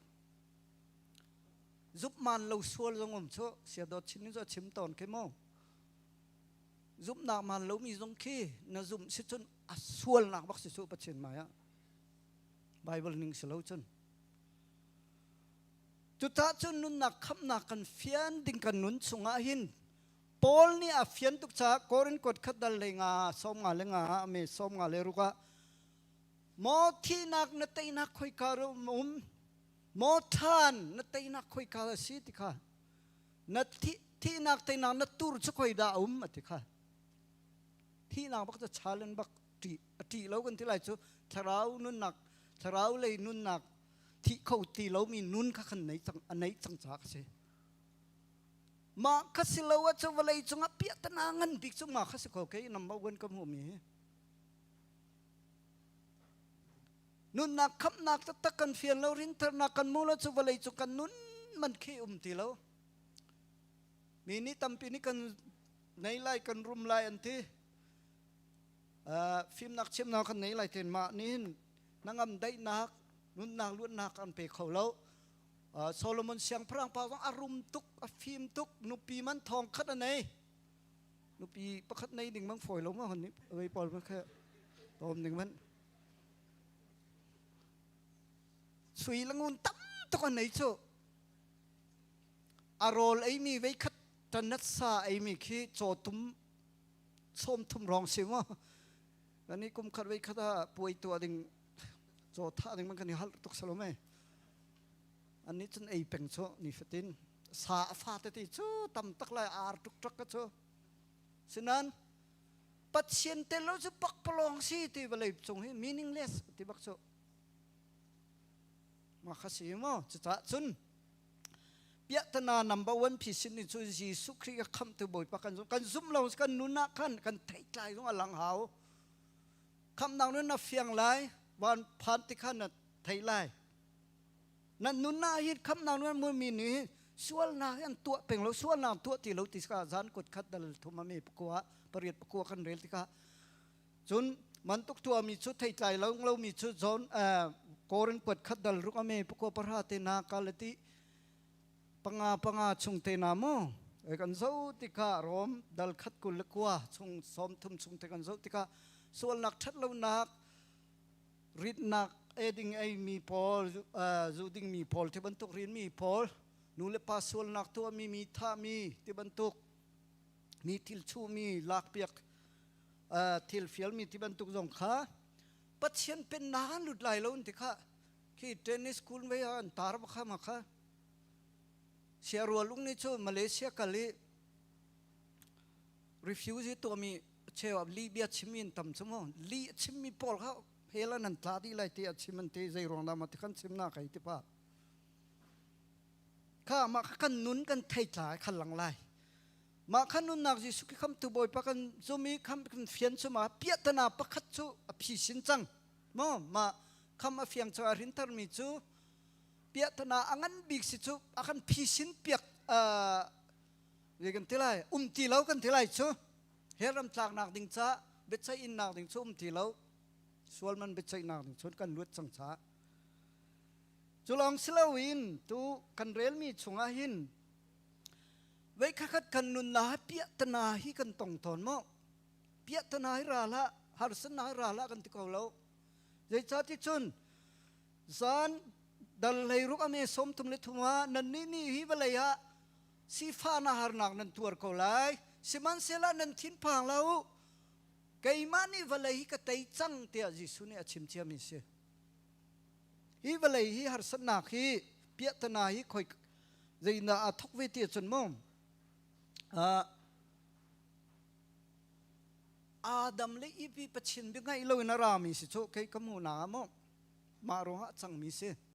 ซุปมันเราส่วนจงอมโชเสียดอชินนี่จะชิมตอนแค่มองซุปนักมันเรามีจงขี้น่าซุปสิจนส่วนนักบักสิสุปัจเจนมาอะไบเบิลนิ่งสโลจนจุดท้ายจนนุนนักคำนักกันเฟียนดิ่งกันนุนสุงาหินปอลนี่อ่ะเฟียนตุกจากโกรินกดขัดดัลเลงาสมงาเลงาเมสมงาเลรุกะมอที่นักนัตยนักคอยการุมอทานนัตยนักคอยการสิติค่ะนัตที่นักตยนักนัตตูรจะคอยด่าติค่ะที่นักบักจะชาเลนบักตีแล้วกันที่ไรจูทาราวนุนนักทาราวเลยนุนนักที่เขาตีแล้วมีนุนข้าขันไหนจังจากสิมาคัสิเลวจะวันไรจงอภิตนางันดิกจุมาคัสิโคเกยนัมบวันกับหัวมีนุนนักคำนักตะกันเฟียนแล้วรินเทอร์นักกันมูลจะวันไรจุกันนุนมันขี้ตีแล้วมีนี่ตั้มปีนี้กันในไล่กันรุมไล่อันที่ฟิล์มนักเชื่อมนักกันในไล่เทนมานี่นังอำได้นักนุนนักล้วนนักอันเปเขาแล้วโซโลมอนเสียงพระอังพาวอารมณ์ตุกฟิล์มตุกนุปีมันทองคัดอันไหนนุปีประคัดในดิ่งมังฝอยลงมาคนนี้เอาไว้ปอนมาแค่ตอมหนึ่งมันสวยละงุนตั้มตุกอันไหนโชอารมณ์ไอ้มีไว้คัดจันนัสซาไอ้มีขี้โจตุ้มส้มทุ่มรองเสียงว่าอันนี้กุมคัดไว้คัดป่วยตัวดิ่งโจท่าดิ่งมันกันนี่ฮัลตุกสโลเมอันนี้ฉันไอ้เป็นโชนี่ฟตินสาฟาตติโชตำตักลายอาร์ตุกตรักก็โชฉะนั้นปัจเจียนเตลจะปักปลองสิที่เวลาจงให้ meaningless ที่บักโชมาขสีมั้งจะจัดซุนเปียตนานัมเบอร์วันพิสิทธิ์นี่ช่วยจีสุครีก็คำตัวบ่อยปะกันกันซุ่มเรากันนุนักกันไถ่ใจของหลังหาวคำนางนั้นน่ะเฟียงไรวันพันติขันน่ะไถ่ไรนั่นนุนนาฮิตคำนางนั้นมันมีนี่ส่วนนาอันตัวเป็นเราส่วนนางตัวที่เราติสกาจานกดคัดดัลทุมามีปกัวปริยปกัวกันเรลติกาจนมันตุกตัวมีชุดไถ่ใจเรามีชุดโซนโกรินกดคัดดัลรุกอเมปกัวปะราเตนากาลติปังาชงเตนาโมกันโซติการอมดัลคัดกุลกัวชงสมทุมชงเตกันโซติกาส่วนนักชัดเรานักริดนักเอดิงไอมีพอลจูดิงมีพอลที่บรรทุกเรียนมีพอลนูเลปัสส่วนนักตัวมีท่ามีที่บรรทุกมีทิลชูมีลากเปียกทิลเฟียลมีที่บรรทุกสงขาปัจเจียนเป็นนานหลุดไหลแล้วนี่ค่ะที่เทนนิสสคูลไว้อันตาร์บักข้ามาค่ะเชียรัวลุงนี่ช่วยมาเลเซียกันเลย refuse ตัวมีเชื่อว่าลีเบียชิมินทำสมองลีชิมิพอลเขาเฮลันนันทาดีไลที่ชิมันเตใจรองดามาที่ขันชิมนาใครที่ป้าข้ามาขันนุนกันไทยจ่ายขันหลังไลมาขันนุนนักจิสุกิคำตัวบ่อยปะกันจะมีคำกันเฟียนสมาเปียตนาปะคัดจูอภิสินจังมาคำอภิยังจารินทร์มีจูเปียตนาอังันบิกสิจูอากันพิสินเปียกเรียกันที่ไรตีเล้ากันที่ไรจูเฮรัมจากนักดิ่งจ้าเบ็ดใจอินนักดิ่งจูตีเล้าส่วนมันเบ็ดใจนักดิ่งชนกันลวดสังช้าจุลองสลาวินตูกันเรลมีชงอาหินไว้ขัดกันนุนลาเปียตนาฮิกันตองทอนมั้งเปียตนาฮิราละฮาร์สนาฮิราละกันที่เขาเล่าใจชาติชนซานดัลเลยรุกอเมสมทุมเลทุมานันนี่ฮิบะเลยะสีฟ้านาฮาร์นักนันตัวเขาไลสิมันเซลานันทิ้นพังเล่าไกมานี่บะเลยฮิกตัยจังเตียจิสุนีอาชิมเชียมิเสฮิบะเลยฮิฮาร์สนาฮิเปียตนาฮิคอยใจน่าทุกเวทีจนมั้งอาดัมเลยอีพีปัจฉินบิงไงโลยนารามิสิโชคให้กมูนามมาโรงหะจังมิเส